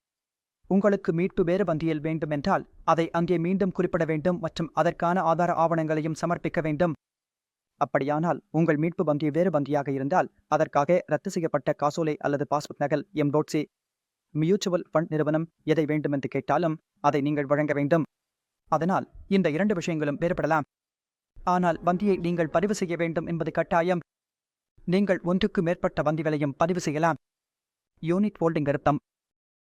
உங்களுக்கு மீட்பு வேறு வங்கியில் வேண்டுமென்றால் அதை அங்கே மீண்டும் குறிப்பிட வேண்டும் மற்றும் அதற்கான ஆதார ஆவணங்களையும் சமர்ப்பிக்க வேண்டும். அப்படியானால் உங்கள் மீட்பு வங்கி வேறு வங்கியாக இருந்தால் அதற்காக ரத்து செய்யப்பட்ட காசோலை அல்லது பாஸ்போர்ட் நகல் M.C. மியூச்சுவல் ஃபண்ட் நிறுவனம் எதை வேண்டுமென்று கேட்டாலும் அதை நீங்கள் வழங்க வேண்டும். அதனால் இந்த 2 விஷயங்களும் வேறுபடலாம். ஆனால் வங்கியை நீங்கள் பதிவு செய்ய வேண்டும் என்பது கட்டாயம். நீங்கள் ஒன்றுக்கு மேற்பட்ட வங்கிகளையும் பதிவு செய்யலாம். யூனிட் ஹோல்டிங் அர்த்தம்: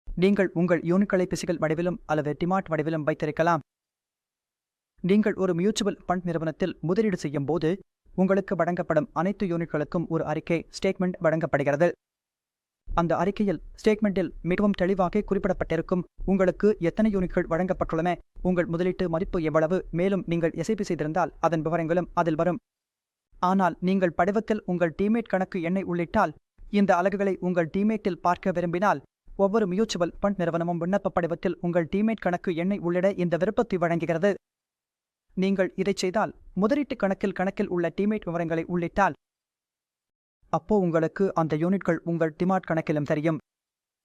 நீங்கள் உங்கள் யூனிட்களை பிசிகல் வடிவிலும் அல்லது டிமாட் வடிவிலும் வைத்திருக்கலாம். நீங்கள் ஒரு மியூச்சுவல் ஃபண்ட் நிறுவனத்தில் முதலீடு செய்யும் போது உங்களுக்கு வழங்கப்படும் அனைத்து யூனிட்களுக்கும் ஒரு அறிக்கை ஸ்டேட்மெண்ட் வழங்கப்படுகிறது. அந்த அறிக்கையில் ஸ்டேட்மெண்டில் மிகவும் தெளிவாக குறிப்பிடப்பட்டிருக்கும் உங்களுக்கு எத்தனை யூனிட்கள் வழங்கப்பட்டுள்ளன, உங்கள் முதலீட்டு மதிப்பு எவ்வளவு, மேலும் நீங்கள் SIP செய்திருந்தால் அதன் விவரங்களும் அதில் வரும். ஆனால் நீங்கள் படிவத்தில் உங்கள் டிமேட் கணக்கு எண்ணை உள்ளிட்டால், இந்த அலகுகளை உங்கள் டிமேட்டில் பார்க்க விரும்பினால், ஒவ்வொரு மியூச்சுவல் ஃபண்ட் நிறுவனமும் விண்ணப்ப படிவத்தில் உங்கள் டிமேட் கணக்கு எண்ணை உள்ளிட இந்த விருப்பத்தை வழங்குகிறது. நீங்கள் இதைச் செய்தால், முதலீட்டு கணக்கில் உள்ள டிமேட் விவரங்களை உள்ளிட்டால், அப்போ உங்களுக்கு அந்த யூனிட்கள் உங்கள் டிமாட் கணக்கிலும் தெரியும்.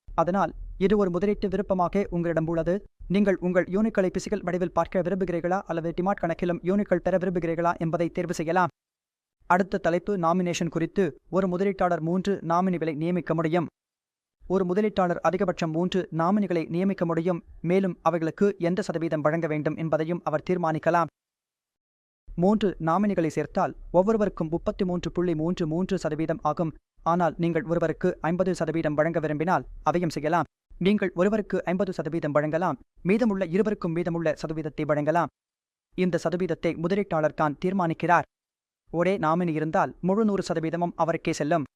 அதனால் இது ஒரு முதலீட்டு விருப்பமாக உங்களிடம் உள்ளது. நீங்கள் உங்கள் யூனிட்களை பிசிகல் வடிவில் பார்க்க விரும்புகிறீர்களா அல்லது டிமாட் கணக்கிலும் யூனிட்கள் பெற விரும்புகிறீர்களா என்பதை தேர்வு செய்யலாம். அடுத்த தலைப்பு நாமினேஷன் குறித்து. ஒரு முதலீட்டாளர் 3 நாமினிகளை நியமிக்க முடியும். ஒரு முதலீட்டாளர் அதிகபட்சம் 3 நாமினிகளை நியமிக்க முடியும். மேலும் அவைகளுக்கு எந்த சதவீதம் வழங்க வேண்டும் என்பதையும் அவர் தீர்மானிக்கலாம். 3 நாமினிகளை சேர்த்தால் ஒவ்வொருவருக்கும் 33.33% ஆகும். ஆனால் நீங்கள் ஒருவருக்கு 50% வழங்க விரும்பினால் அதையும் செய்யலாம். நீங்கள் ஒருவருக்கு 50% வழங்கலாம். மீதமுள்ள இருவருக்கும் மீதமுள்ள சதவீதத்தை வழங்கலாம். இந்த சதவீதத்தை முதலீட்டாளர் தான் தீர்மானிக்கிறார். ஒரே நாமினி இருந்தால் முழு 100% அவருக்கே செல்லும்.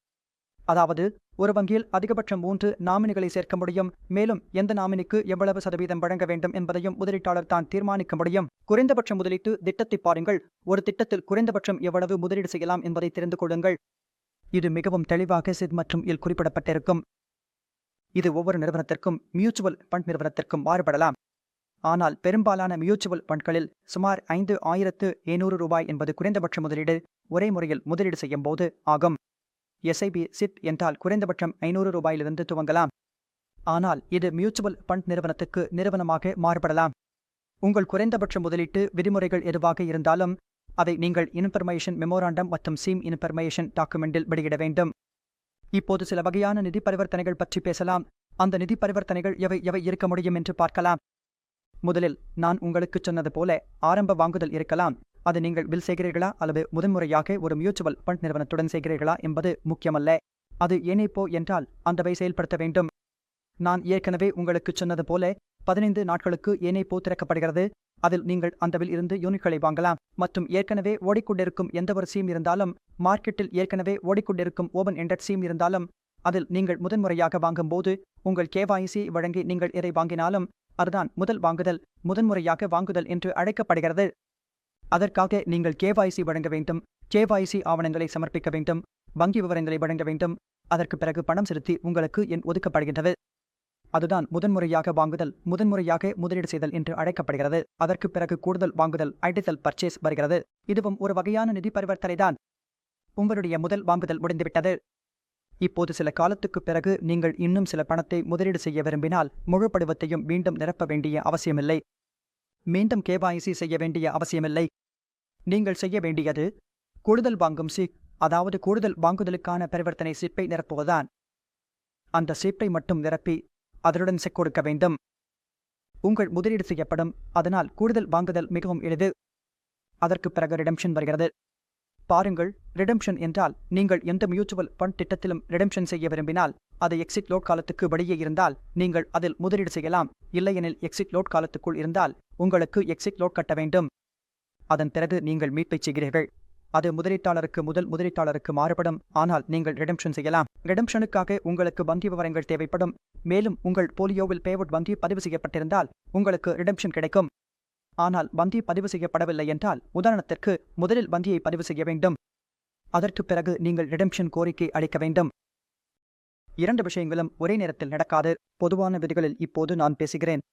அதாவது ஒரு வங்கியில் அதிகபட்சம் 3 நாமினிகளை சேர்க்க முடியும். மேலும் எந்த நாமினிக்கு எவ்வளவு சதவீதம் வழங்க வேண்டும் என்பதையும் முதலீட்டாளர் தான் தீர்மானிக்க முடியும். குறைந்தபட்ச முதலீட்டு திட்டத்தை பாருங்கள். ஒரு திட்டத்தில் குறைந்தபட்சம் எவ்வளவு முதலீடு செய்யலாம் என்பதை தெரிந்து கொள்ளுங்கள். இது மிகவும் தெளிவாக சித் மற்றும் இல் குறிப்பிடப்பட்டிருக்கும். இது ஒவ்வொரு நிறுவனத்திற்கும் மியூச்சுவல் ஃபண்ட் நிறுவனத்திற்கும் மாறுபடலாம். ஆனால் பெரும்பாலான மியூச்சுவல் ஃபண்ட்களில் சுமார் 5,700 ரூபாய் என்பது குறைந்தபட்ச முதலீடு. ஒரே முறையில் முதலீடு செய்யும் போது ஆகும். எஸ்ஐபி சிட் என்றால் குறைந்தபட்சம் 500 ரூபாயிலிருந்து துவங்கலாம். ஆனால் இது மியூச்சுவல் ஃபண்ட் நிறுவனத்துக்கு நிறுவனமாக மாறுபடலாம். உங்கள் குறைந்தபட்ச முதலீட்டு விதிமுறைகள் எதுவாக இருந்தாலும் அதை நீங்கள் இன்ஃபர்மேஷன் மெமோராண்டம் மற்றும் சீம் இன்ஃபர்மேஷன் டாக்குமெண்டில் வெளியிட வேண்டும். இப்போது சில வகையான நிதி பரிவர்த்தனைகள் பற்றி பேசலாம். அந்த நிதி பரிவர்த்தனைகள் எவை இருக்க முடியும் என்று பார்க்கலாம். முதலில் நான் உங்களுக்கு சொன்னது போல ஆரம்ப வாங்குதல் இருக்கலாம். அது நீங்கள் வில் செய்கிறீர்களா அல்லது முதன்முறையாக ஒரு மியூச்சுவல் ஃபண்ட் நிறுவனத்துடன் செய்கிறீர்களா என்பது முக்கியமல்ல. அது ஏனேப்போ என்றால் அந்தவை செயல்படுத்த வேண்டும். நான் ஏற்கனவே உங்களுக்கு சொன்னது போல 15 நாட்களுக்கு ஏனேப்போ திறக்கப்படுகிறது. அதில் நீங்கள் அந்தவில் இருந்து யூனிட்களை வாங்கலாம். மற்றும் ஏற்கனவே ஓடிக்கொண்டிருக்கும் எந்தவொரு சீம் இருந்தாலும், மார்க்கெட்டில் ஏற்கனவே ஓடிக்கொண்டிருக்கும் ஓபன் எண்டட் சீம் இருந்தாலும், அதில் நீங்கள் முதன்முறையாக வாங்கும்போது உங்கள் கேவாய்சி வழங்கி நீங்கள் எதை வாங்கினாலும் அதுதான் முதல் வாங்குதல், முதன்முறையாக வாங்குதல் என்று அழைக்கப்படுகிறது. அதற்காக நீங்கள் கேவாய்சி வழங்க வேண்டும். கேவாய்சி ஆவணங்களை சமர்ப்பிக்க வேண்டும். வங்கி விவரங்களை வழங்க வேண்டும். அதற்கு பிறகு பணம் செலுத்தி உங்களுக்கு எண் ஒதுக்கப்படுகின்றது. அதுதான் முதன்முறையாக வாங்குதல், முதன்முறையாக முதலீடு செய்தல் என்று அழைக்கப்படுகிறது. அதற்கு பிறகு கூடுதல் வாங்குதல், அடிஷனல் பர்ச்சேஸ் வருகிறது. இதுவும் ஒரு வகையான நிதி பரிவர்த்தனைதான். உங்களுடைய முதல் வாங்குதல் முடிந்துவிட்டது. இப்போது சில காலத்துக்கு பிறகு நீங்கள் இன்னும் சில பணத்தை முதலீடு செய்ய விரும்பினால் முழு படிவத்தையும் மீண்டும் நிரப்ப வேண்டிய அவசியமில்லை. மீண்டும் கேவாய்சி செய்ய வேண்டிய அவசியமில்லை. நீங்கள் செய்ய வேண்டியது கூடுதல் வாங்கும் சீட், அதாவது கூடுதல் வாங்குதலுக்கான பரிவர்த்தனை சீப்பை நிரப்புவதுதான். அந்த சீப்பை மட்டும் நிரப்பி அதனுடன் செக் கொடுக்க வேண்டும். உங்கள் முதலீடு செய்யப்படும். அதனால் கூடுதல் வாங்குதல் மிகவும் எளிது. அதற்கு பிறகு ரிடம்ஷன் வருகிறது. பாருங்கள், ரிடம்ஷன் என்றால் நீங்கள் எந்த மியூச்சுவல் ஃபண்ட் திட்டத்திலும் ரிடம்ஷன் செய்ய விரும்பினால் அது எக்ஸிட் லோட் காலத்துக்கு வெளியே இருந்தால் நீங்கள் அதில் முதலீடு செய்யலாம். இல்லையெனில் எக்ஸிட் லோட் காலத்துக்குள் இருந்தால் உங்களுக்கு எக்ஸிட் லோட் கட்ட வேண்டும். அதன் பிறகு நீங்கள் மீட்பை செய்கிறீர்கள். அது முதலீட்டாளருக்கு முதலீட்டாளருக்கு மாறுபடும். ஆனால் நீங்கள் ரிடம்ஷன் செய்யலாம். ரிடம்ஷனுக்காக உங்களுக்கு வங்கி விவரங்கள் தேவைப்படும். மேலும் உங்கள் போலியோவில் பேவுட் வங்கி பதிவு செய்யப்பட்டிருந்தால் உங்களுக்கு ரிடம்ஷன் கிடைக்கும். ஆனால் வங்கி பதிவு செய்யப்படவில்லை என்றால், உதாரணத்திற்கு முதலில் வங்கியை பதிவு செய்ய வேண்டும். அதற்கு பிறகு நீங்கள் ரிடம்ஷன் கோரிக்கை அளிக்க வேண்டும். 2 விஷயங்களும் ஒரே நேரத்தில் நடக்காது. பொதுவான விதிகளில் இப்போது நான் பேசுகிறேன்.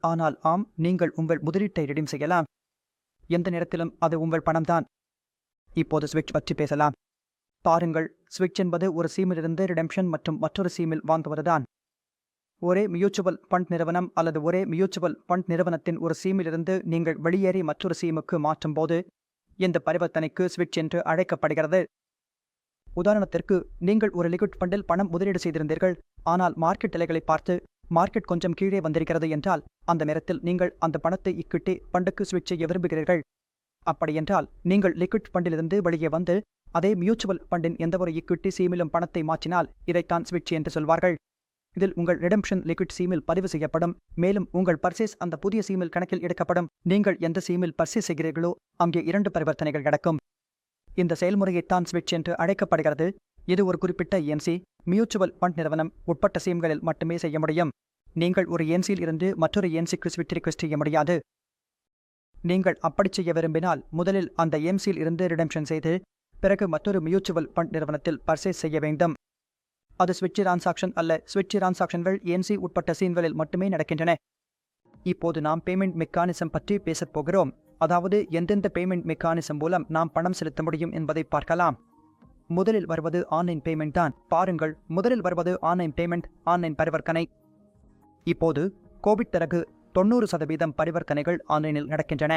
ஆனால் ஆம், நீங்கள் உங்கள் முதலீட்டை ரிடீம் செய்யலாம். எந்த நேரத்திலும் அது உங்கள் பணம்தான். இப்போது ஸ்விட்ச் பற்றி பேசலாம். பாருங்கள், ஸ்விட்ச் என்பது ஒரு சீமிலிருந்து ரிடம்ஷன் மற்றும் மற்றொரு சீமில் வாங்குவதுதான். ஒரே மியூச்சுவல் ஃபண்ட் நிறுவனம் அல்லது ஒரே மியூச்சுவல் ஃபண்ட் நிறுவனத்தின் ஒரு சீமிலிருந்து நீங்கள் வெளியேறி மற்றொரு சீமுக்கு மாற்றும் போது இந்த பரிவர்த்தனைக்கு ஸ்விட்ச் என்று அழைக்கப்படுகிறது. உதாரணத்திற்கு, நீங்கள் ஒரு லிக்விட் ஃபண்டில் பணம் முதலீடு செய்திருந்தீர்கள். ஆனால் மார்க்கெட் நிலைகளை பார்த்து மார்க்கெட் கொஞ்சம் கீழே வந்திருக்கிறது என்றால் அந்த நேரத்தில் நீங்கள் அந்த பணத்தை இக்விட்டி ஃபண்டுக்கு ஸ்விட்ச் செய்ய விரும்புகிறீர்கள். அப்படியென்றால் நீங்கள் லிக்விட் ஃபண்டிலிருந்து வெளியே வந்து அதே மியூச்சுவல் ஃபண்டின் எந்தவொரு இக்விட்டி சீமிலும் பணத்தை மாற்றினால் இதைத்தான் ஸ்விட்ச் என்று சொல்வார்கள். இதில் உங்கள் ரிடம்ஷன் லிக்விட் சீமில் பதிவு செய்யப்படும். மேலும் உங்கள் பர்சேஸ் அந்த புதிய சீமில் கணக்கில் எடுக்கப்படும். நீங்கள் எந்த சீமில் பர்சேஸ் செய்கிறீர்களோ அங்கே 2 பரிவர்த்தனைகள் நடக்கும். இந்த செயல்முறையைத்தான் ஸ்விட்ச் என்று அழைக்கப்படுகிறது. இது ஒரு குறிப்பிட்ட என்சி மியூச்சுவல் ஃபண்ட் நிறுவனம் உட்பட்ட சீம்களில் மட்டுமே செய்ய முடியும். நீங்கள் ஒரு என்சியில் இருந்து மற்றொரு என்சிக்கு ஸ்விட்ச் ரிக்வெஸ்ட் செய்ய முடியாது. நீங்கள் அப்படி செய்ய விரும்பினால் முதலில் அந்த எம்சியில் இருந்து ரிடம்ஷன் செய்து பிறகு மற்றொரு மியூச்சுவல் ஃபண்ட் நிறுவனத்தில் பர்சேஸ் செய்ய வேண்டும். அது ஸ்விட்ச் டிரான்சாக்ஷன் அல்ல. ஸ்விட்ச் டிரான்சாக்ஷன்கள் என்சி உட்பட்ட சீன்களில் மட்டுமே நடக்கின்றன. இப்போது நாம் பேமெண்ட் மெக்கானிசம் பற்றி பேசப் போகிறோம். அதாவது எந்தெந்த பேமெண்ட் மெக்கானிசம் மூலம் நாம் பணம் செலுத்த முடியும் என்பதை பார்க்கலாம். முதலில் வருவது ஆன்லைன் பேமெண்ட் தான். பாருங்கள், முதலில் வருவது ஆன்லைன் பேமெண்ட், ஆன்லைன் பரிவர்த்தனை. இப்போது கோவிட் பிறகு 90% பரிவர்த்தனைகள் ஆன்லைனில் நடக்கின்றன.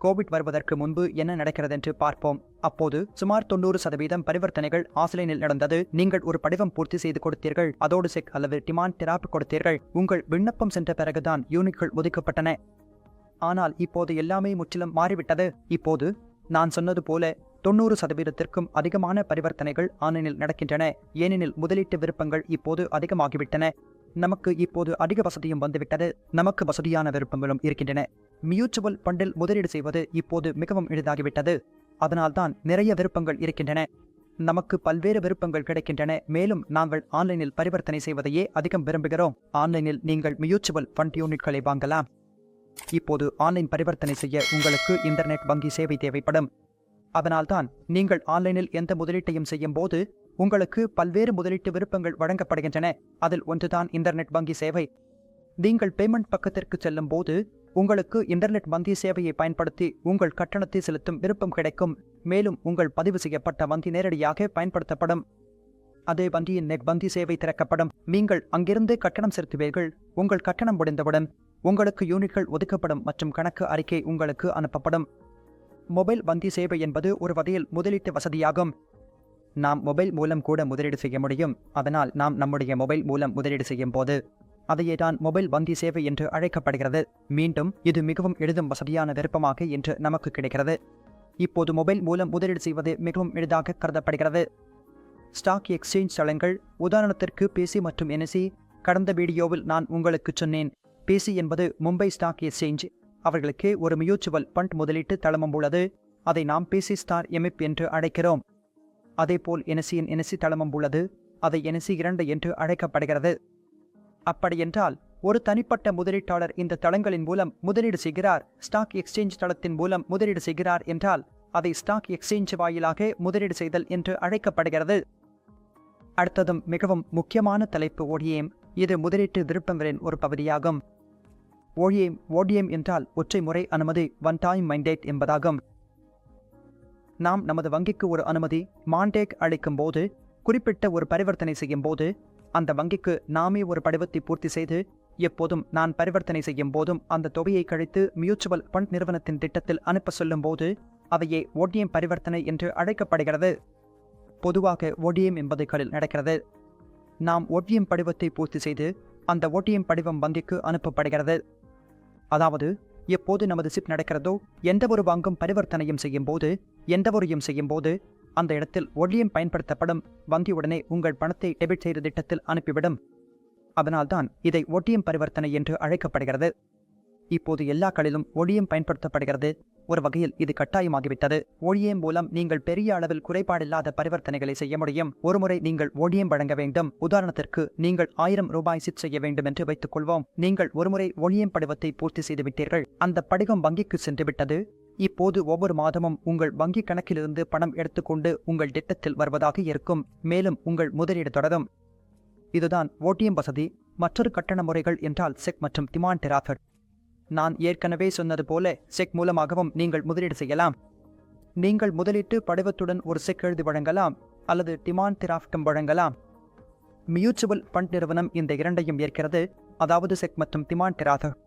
கோவிட் வருவதற்கு முன்பு என்ன நடக்கிறதென்று பார்ப்போம். அப்போது சுமார் 90% பரிவர்த்தனைகள் ஆன்லைனில் நடந்தது. நீங்கள் ஒரு படிவம் பூர்த்தி செய்து கொடுத்தீர்கள், அதோடு செக் அல்லது டிமாண்ட் டிராப் கொடுத்தீர்கள். உங்கள் விண்ணப்பம் சென்ற பிறகுதான் யூனிட்கள் ஒதுக்கப்பட்டன. ஆனால் இப்போது எல்லாமே முற்றிலும் மாறிவிட்டது. இப்போது நான் சொன்னது போல 90%த்திற்கும் அதிகமான பரிவர்த்தனைகள் ஆன்லைனில் நடக்கின்றன. ஏனெனில் முதலீட்டு விருப்பங்கள் இப்போது அதிகமாகிவிட்டன. நமக்கு இப்போது அதிக வசதியும் வந்துவிட்டது. நமக்கு வசதியான விருப்பங்களும் இருக்கின்றன. மியூச்சுவல் ஃபண்டில் முதலீடு செய்வது இப்போது மிகவும் எளிதாகிவிட்டது. அதனால்தான் நிறைய விருப்பங்கள் இருக்கின்றன. நமக்கு பல்வேறு விருப்பங்கள் கிடைக்கின்றன. மேலும் நாங்கள் ஆன்லைனில் பரிவர்த்தனை செய்வதையே அதிகம் விரும்புகிறோம். ஆன்லைனில் நீங்கள் மியூச்சுவல் ஃபண்ட் யூனிட்களை வாங்கலாம். இப்போது ஆன்லைன் பரிவர்த்தனை செய்ய உங்களுக்கு இன்டர்நெட் வங்கி சேவை தேவைப்படும். அதனால்தான் நீங்கள் ஆன்லைனில் எந்த முதலீட்டையும் செய்யும் போது உங்களுக்கு பல்வேறு முதலீட்டு விருப்பங்கள் வழங்கப்படுகின்றன. அதில் ஒன்றுதான் இன்டர்நெட் வங்கி சேவை. நீங்கள் பேமெண்ட் பக்கத்திற்கு செல்லும் போது உங்களுக்கு இன்டர்நெட் வங்கி சேவையை பயன்படுத்தி உங்கள் கட்டணத்தை செலுத்தும் விருப்பம் கிடைக்கும். மேலும் உங்கள் பதிவு செய்யப்பட்ட வங்கி நேரடியாக பயன்படுத்தப்படும். அதே வங்கியின் நெட் வங்கி சேவை திறக்கப்படும். நீங்கள் அங்கிருந்து கட்டணம் செலுத்துவீர்கள். உங்கள் கட்டணம் முடிந்தவுடன் உங்களுக்கு யூனிட்கள் ஒதுக்கப்படும் மற்றும் கணக்கு அறிக்கை உங்களுக்கு அனுப்பப்படும். மொபைல் வங்கி சேவை என்பது ஒரு வகையில் முதலீட்டு வசதியாகும். நாம் மொபைல் மூலம் கூட முதலீடு செய்ய முடியும். அதனால் நாம் நம்முடைய மொபைல் மூலம் முதலீடு செய்யும் போது அதையே தான் மொபைல் வங்கி சேவை என்று அழைக்கப்படுகிறது. மீண்டும் இது மிகவும் எளிதும் வசதியான விருப்பமாக என்று நமக்கு கிடைக்கிறது. இப்போது மொபைல் மூலம் முதலீடு செய்வது மிகவும் எளிதாக கருதப்படுகிறது. ஸ்டாக் எக்ஸ்சேஞ்ச் தளங்கள், உதாரணத்திற்கு பேசி மற்றும் என்எஸ்சி. கடந்த வீடியோவில் நான் உங்களுக்கு சொன்னேன், பேசி என்பது மும்பை ஸ்டாக் எக்ஸ்சேஞ்ச். அவர்களுக்கு ஒரு மியூச்சுவல் ஃபண்ட் முதலீட்டு தளமும் உள்ளது. அதை நாம் பேசி ஸ்டார் எம்எப் என்று அழைக்கிறோம். அதேபோல் என்எஸ்சியின் என்எஸ்சி தளமும் உள்ளது. அதை என்எஸ்சி 2 என்று அழைக்கப்படுகிறது. அப்படியென்றால் ஒரு தனிப்பட்ட முதலீட்டாளர் இந்த தளங்களின் மூலம் முதலீடு செய்கிறார். ஸ்டாக் எக்ஸ்சேஞ்ச் தளத்தின் மூலம் முதலீடு செய்கிறார் என்றால் அதை ஸ்டாக் எக்ஸ்சேஞ்ச் வாயிலாக முதலீடு செய்தல் என்று அழைக்கப்படுகிறது. அடுத்ததும் மிகவும் முக்கியமான தலைப்பு ODM. இது முதலீட்டு விருப்பங்களின் ஒரு பகுதியாகும். ODM என்றால் ஒற்றை முறை அனுமதி, ஒன் டைம் மைண்டேட் என்பதாகும். நாம் நமது வங்கிக்கு ஒரு அனுமதி மாண்டேட் அளிக்கும் போது, குறிப்பிட்ட ஒரு பரிவர்த்தனை செய்யும் போது, அந்த வங்கிக்கு நாமே ஒரு படிவத்தை பூர்த்தி செய்து எப்போதும் நான் பரிவர்த்தனை செய்யும் போதும் அந்த தொகையை கழித்து மியூச்சுவல் ஃபண்ட் நிறுவனத்தின் திட்டத்தில் அனுப்ப சொல்லும் போது அவையே ODM பரிவர்த்தனை என்று அழைக்கப்படுகிறது. பொதுவாக ODM என்பது களில் நடக்கிறது. நாம் ODM படிவத்தை பூர்த்தி செய்து அந்த ODM படிவம் வங்கிக்கு அனுப்பப்படுகிறது. அதாவது எப்போது நமது சிப் நடக்கிறதோ, எந்த ஒரு வங்கும் பரிவர்த்தனையும் செய்யும் போது அந்த இடத்தில் ODM பயன்படுத்தப்படும். வங்கி உடனே உங்கள் பணத்தை டெபிட் செய்து திட்டத்தில் அனுப்பிவிடும். அதனால்தான் இதை ODM பரிவர்த்தனை என்று அழைக்கப்படுகிறது. இப்போது எல்லா களிலும் ODM பயன்படுத்தப்படுகிறது. ஒரு வகையில் இது கட்டாயமாகிவிட்டது. ODM மூலம் நீங்கள் பெரிய அளவில் குறைபாடில்லாத பரிவர்த்தனைகளை செய்ய முடியும். ஒருமுறை நீங்கள் ODM வழங்க வேண்டும். உதாரணத்திற்கு நீங்கள் 1000 ரூபாய் சிப் செய்ய வேண்டும் என்று வைத்துக் கொள்வோம். நீங்கள் ஒருமுறை ODM படிவத்தை பூர்த்தி செய்து விட்டீர்கள். அந்த படிவம் வங்கிக்கு சென்று விட்டது. இப்போது ஒவ்வொரு மாதமும் உங்கள் வங்கி கணக்கிலிருந்து பணம் எடுத்துக்கொண்டு உங்கள் திட்டத்தில் வருவதாக இருக்கும். மேலும் உங்கள் முதலீடு தொடரும். இதுதான் ODM வசதி. மற்றொரு கட்டண முறைகள் என்றால் செக் மற்றும் டிமாண்ட் டிராஃப்ட். நான் ஏற்கனவே சொன்னது போல செக் மூலமாகவும் நீங்கள் முதலீடு செய்யலாம். நீங்கள் முதலீட்டு படிவத்துடன் ஒரு செக் எழுதி வழங்கலாம் அல்லது டிமாண்ட் டிராஃப்டும் வழங்கலாம். மியூச்சுவல் ஃபண்ட் நிறுவனம் இந்த இரண்டையும் ஏற்கிறது, அதாவது செக் மற்றும் டிமாண்ட் டிராஃப்ட்.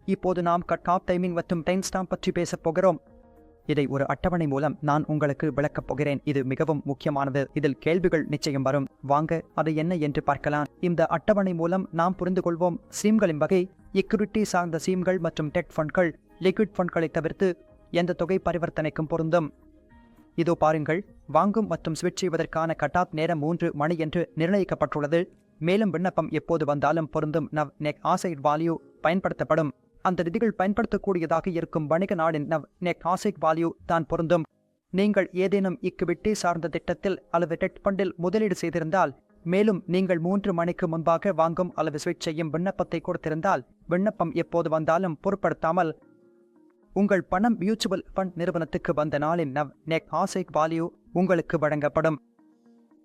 இப்போது நாம் கட் ஆஃப் டைமிங் மற்றும் டைம் ஸ்டாம்ப் பற்றி பேசப் போகிறோம். இதை ஒரு அட்டவணை மூலம் நான் உங்களுக்கு விளக்கப் போகிறேன். இது மிகவும் முக்கியமானது. இதில் கேள்விகள் நிச்சயம் வரும். வாங்க அது என்ன என்று பார்க்கலாம். இந்த அட்டவணை மூலம் நாம் புரிந்து கொள்வோம். ஸ்கீம்களின் வகை, ஈக்விட்டி சார்ந்த ஸ்கீம்கள் மற்றும் டெட் ஃபண்ட்கள், லிக்விட் ஃபண்ட்களை தவிர்த்து எந்த தொகை பரிவர்த்தனைக்கும் பொருந்தும். இதோ பாருங்கள், வாங்கும் மற்றும் ஸ்விட்ச் செய்வதற்கான கட் ஆஃப் நேரம் 3 மணி என்று நிர்ணயிக்கப்பட்டுள்ளது. மேலும் விண்ணப்பம் எப்போது வந்தாலும் பொருந்தும் நெக் ஆசைட் வேல்யூ பயன்படுத்தப்படும். அந்த விதிகள் பயன்படுத்தக்கூடியதாக இருக்கும் வணிக நாளின் நெக் ஆசைட் வேல்யூ தான் பொருந்தும். நீங்கள் ஏதேனும் ஈக்விட்டி சார்ந்த திட்டத்தில் அல்லது டெட் ஃபண்டில் முதலீடு செய்திருந்தால், மேலும் நீங்கள் 3 மணிக்கு முன்பாக வாங்கும் அல்லது ஸ்விட்ச் செய்யும் விண்ணப்பத்தை கொடுத்திருந்தால், விண்ணப்பம் எப்போது வந்தாலும் பொருட்படுத்தாமல் உங்கள் பணம் மியூச்சுவல் ஃபண்ட் நிறுவனத்துக்கு வந்த நாளின் நெக் ஆசைட் வேல்யூ உங்களுக்கு வழங்கப்படும்.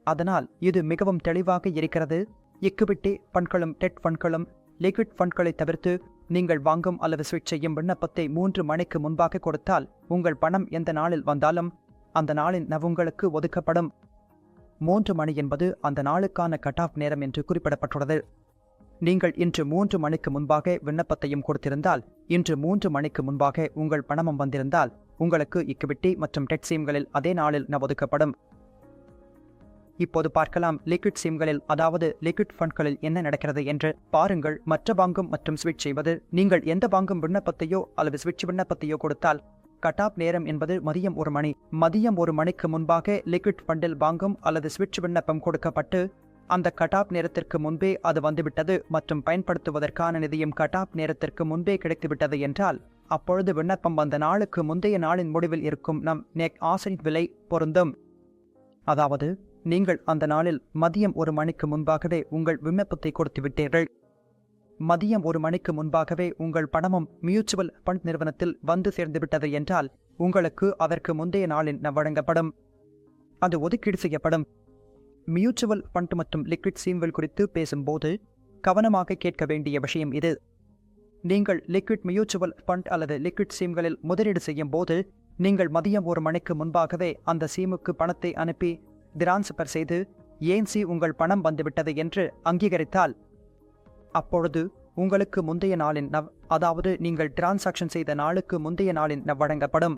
அதனால் இது மிகவும் தெளிவாக இருக்கிறது. ஈக்விட்டி ஃபண்ட்களும் டெட் ஃபண்ட்களும் லிக்விட் ஃபண்ட்களை தவிர்த்து நீங்கள் வாங்கும் அல்லது ஸ்விட்ச் செய்யும் விண்ணப்பத்தை 3 மணிக்கு முன்பாக கொடுத்தால் உங்கள் பணம் எந்த நாளில் வந்தாலும் அந்த நாளின் உங்களுக்கு ஒதுக்கப்படும். 3 மணி என்பது அந்த நாளுக்கான கட் ஆஃப் நேரம் என்று குறிப்பிடப்பட்டுள்ளது. நீங்கள் இன்று 3 மணிக்கு முன்பாக விண்ணப்பத்தையும் கொடுத்திருந்தால், இன்று 3 மணிக்கு முன்பாக உங்கள் பணமும் வந்திருந்தால், உங்களுக்கு ஈக்விட்டி மற்றும் டெட் ஸ்கீம்களில் அதே நாளில் ஒதுக்கப்படும். இப்போது பார்க்கலாம் லிக்விட் ஸ்கீம்களில், அதாவது லிக்விட் ஃபண்ட்களில் என்ன நடக்கிறது என்று பாருங்கள். மற்ற பாங்கும் மற்றும் ஸ்விட்ச் செய்வது. நீங்கள் எந்த பாங்கும் விண்ணப்பத்தையோ அல்லது ஸ்விட்ச் விண்ணப்பத்தையோ கொடுத்தால், கட் ஆஃப் நேரம் என்பது மதியம் 1 மணி. மதியம் 1 மணிக்கு முன்பாக லிக்விட் ஃபண்டில் பாங்கும் அல்லது ஸ்விட்ச் விண்ணப்பம் கொடுக்கப்பட்டு, அந்த கட் ஆஃப் நேரத்திற்கு முன்பே அது வந்துவிட்டது மற்றும் பயன்படுத்துவதற்கான நிதியம் கட் ஆஃப் நேரத்திற்கு முன்பே கிடைத்துவிட்டது என்றால், அப்பொழுது விண்ணப்பம் வந்த நாளுக்கு முந்தைய நாளின் முடிவில் இருக்கும் நம் நெக் ஆசைட் விலை பொருந்தும். அதாவது நீங்கள் அந்த நாளில் மதியம் 1 மணிக்கு முன்பாகவே உங்கள் விண்ணப்பத்தை கொடுத்து விட்டீர்கள். மதியம் 1 மணிக்கு முன்பாகவே உங்கள் பணமும் மியூச்சுவல் ஃபண்ட் நிறுவனத்தில் வந்து சேர்ந்துவிட்டது என்றால், உங்களுக்கு அதற்கு முந்தைய நாளில் வழங்கப்படும். அது ஒதுக்கீடு செய்யப்படும். மியூச்சுவல் ஃபண்ட் மற்றும் லிக்விட் ஸ்கீம்கள் குறித்து பேசும்போது கவனமாக கேட்க வேண்டிய விஷயம் இது. நீங்கள் லிக்விட் மியூச்சுவல் ஃபண்ட் அல்லது லிக்விட் ஸ்கீம்களில் முதலீடு செய்யும் போது, நீங்கள் மதியம் 1 மணிக்கு முன்பாகவே அந்த ஸ்கீமுக்கு பணத்தை அனுப்பி டிரான்ஸ்ஃபர் செய்து ஏன்சி உங்கள் பணம் வந்துவிட்டது என்று அங்கீகரித்தால், அப்பொழுது உங்களுக்கு முந்தைய நாளின் அதாவது நீங்கள் டிரான்சாக்ஷன் செய்த நாளுக்கு முந்தைய நாளின் வழங்கப்படும்.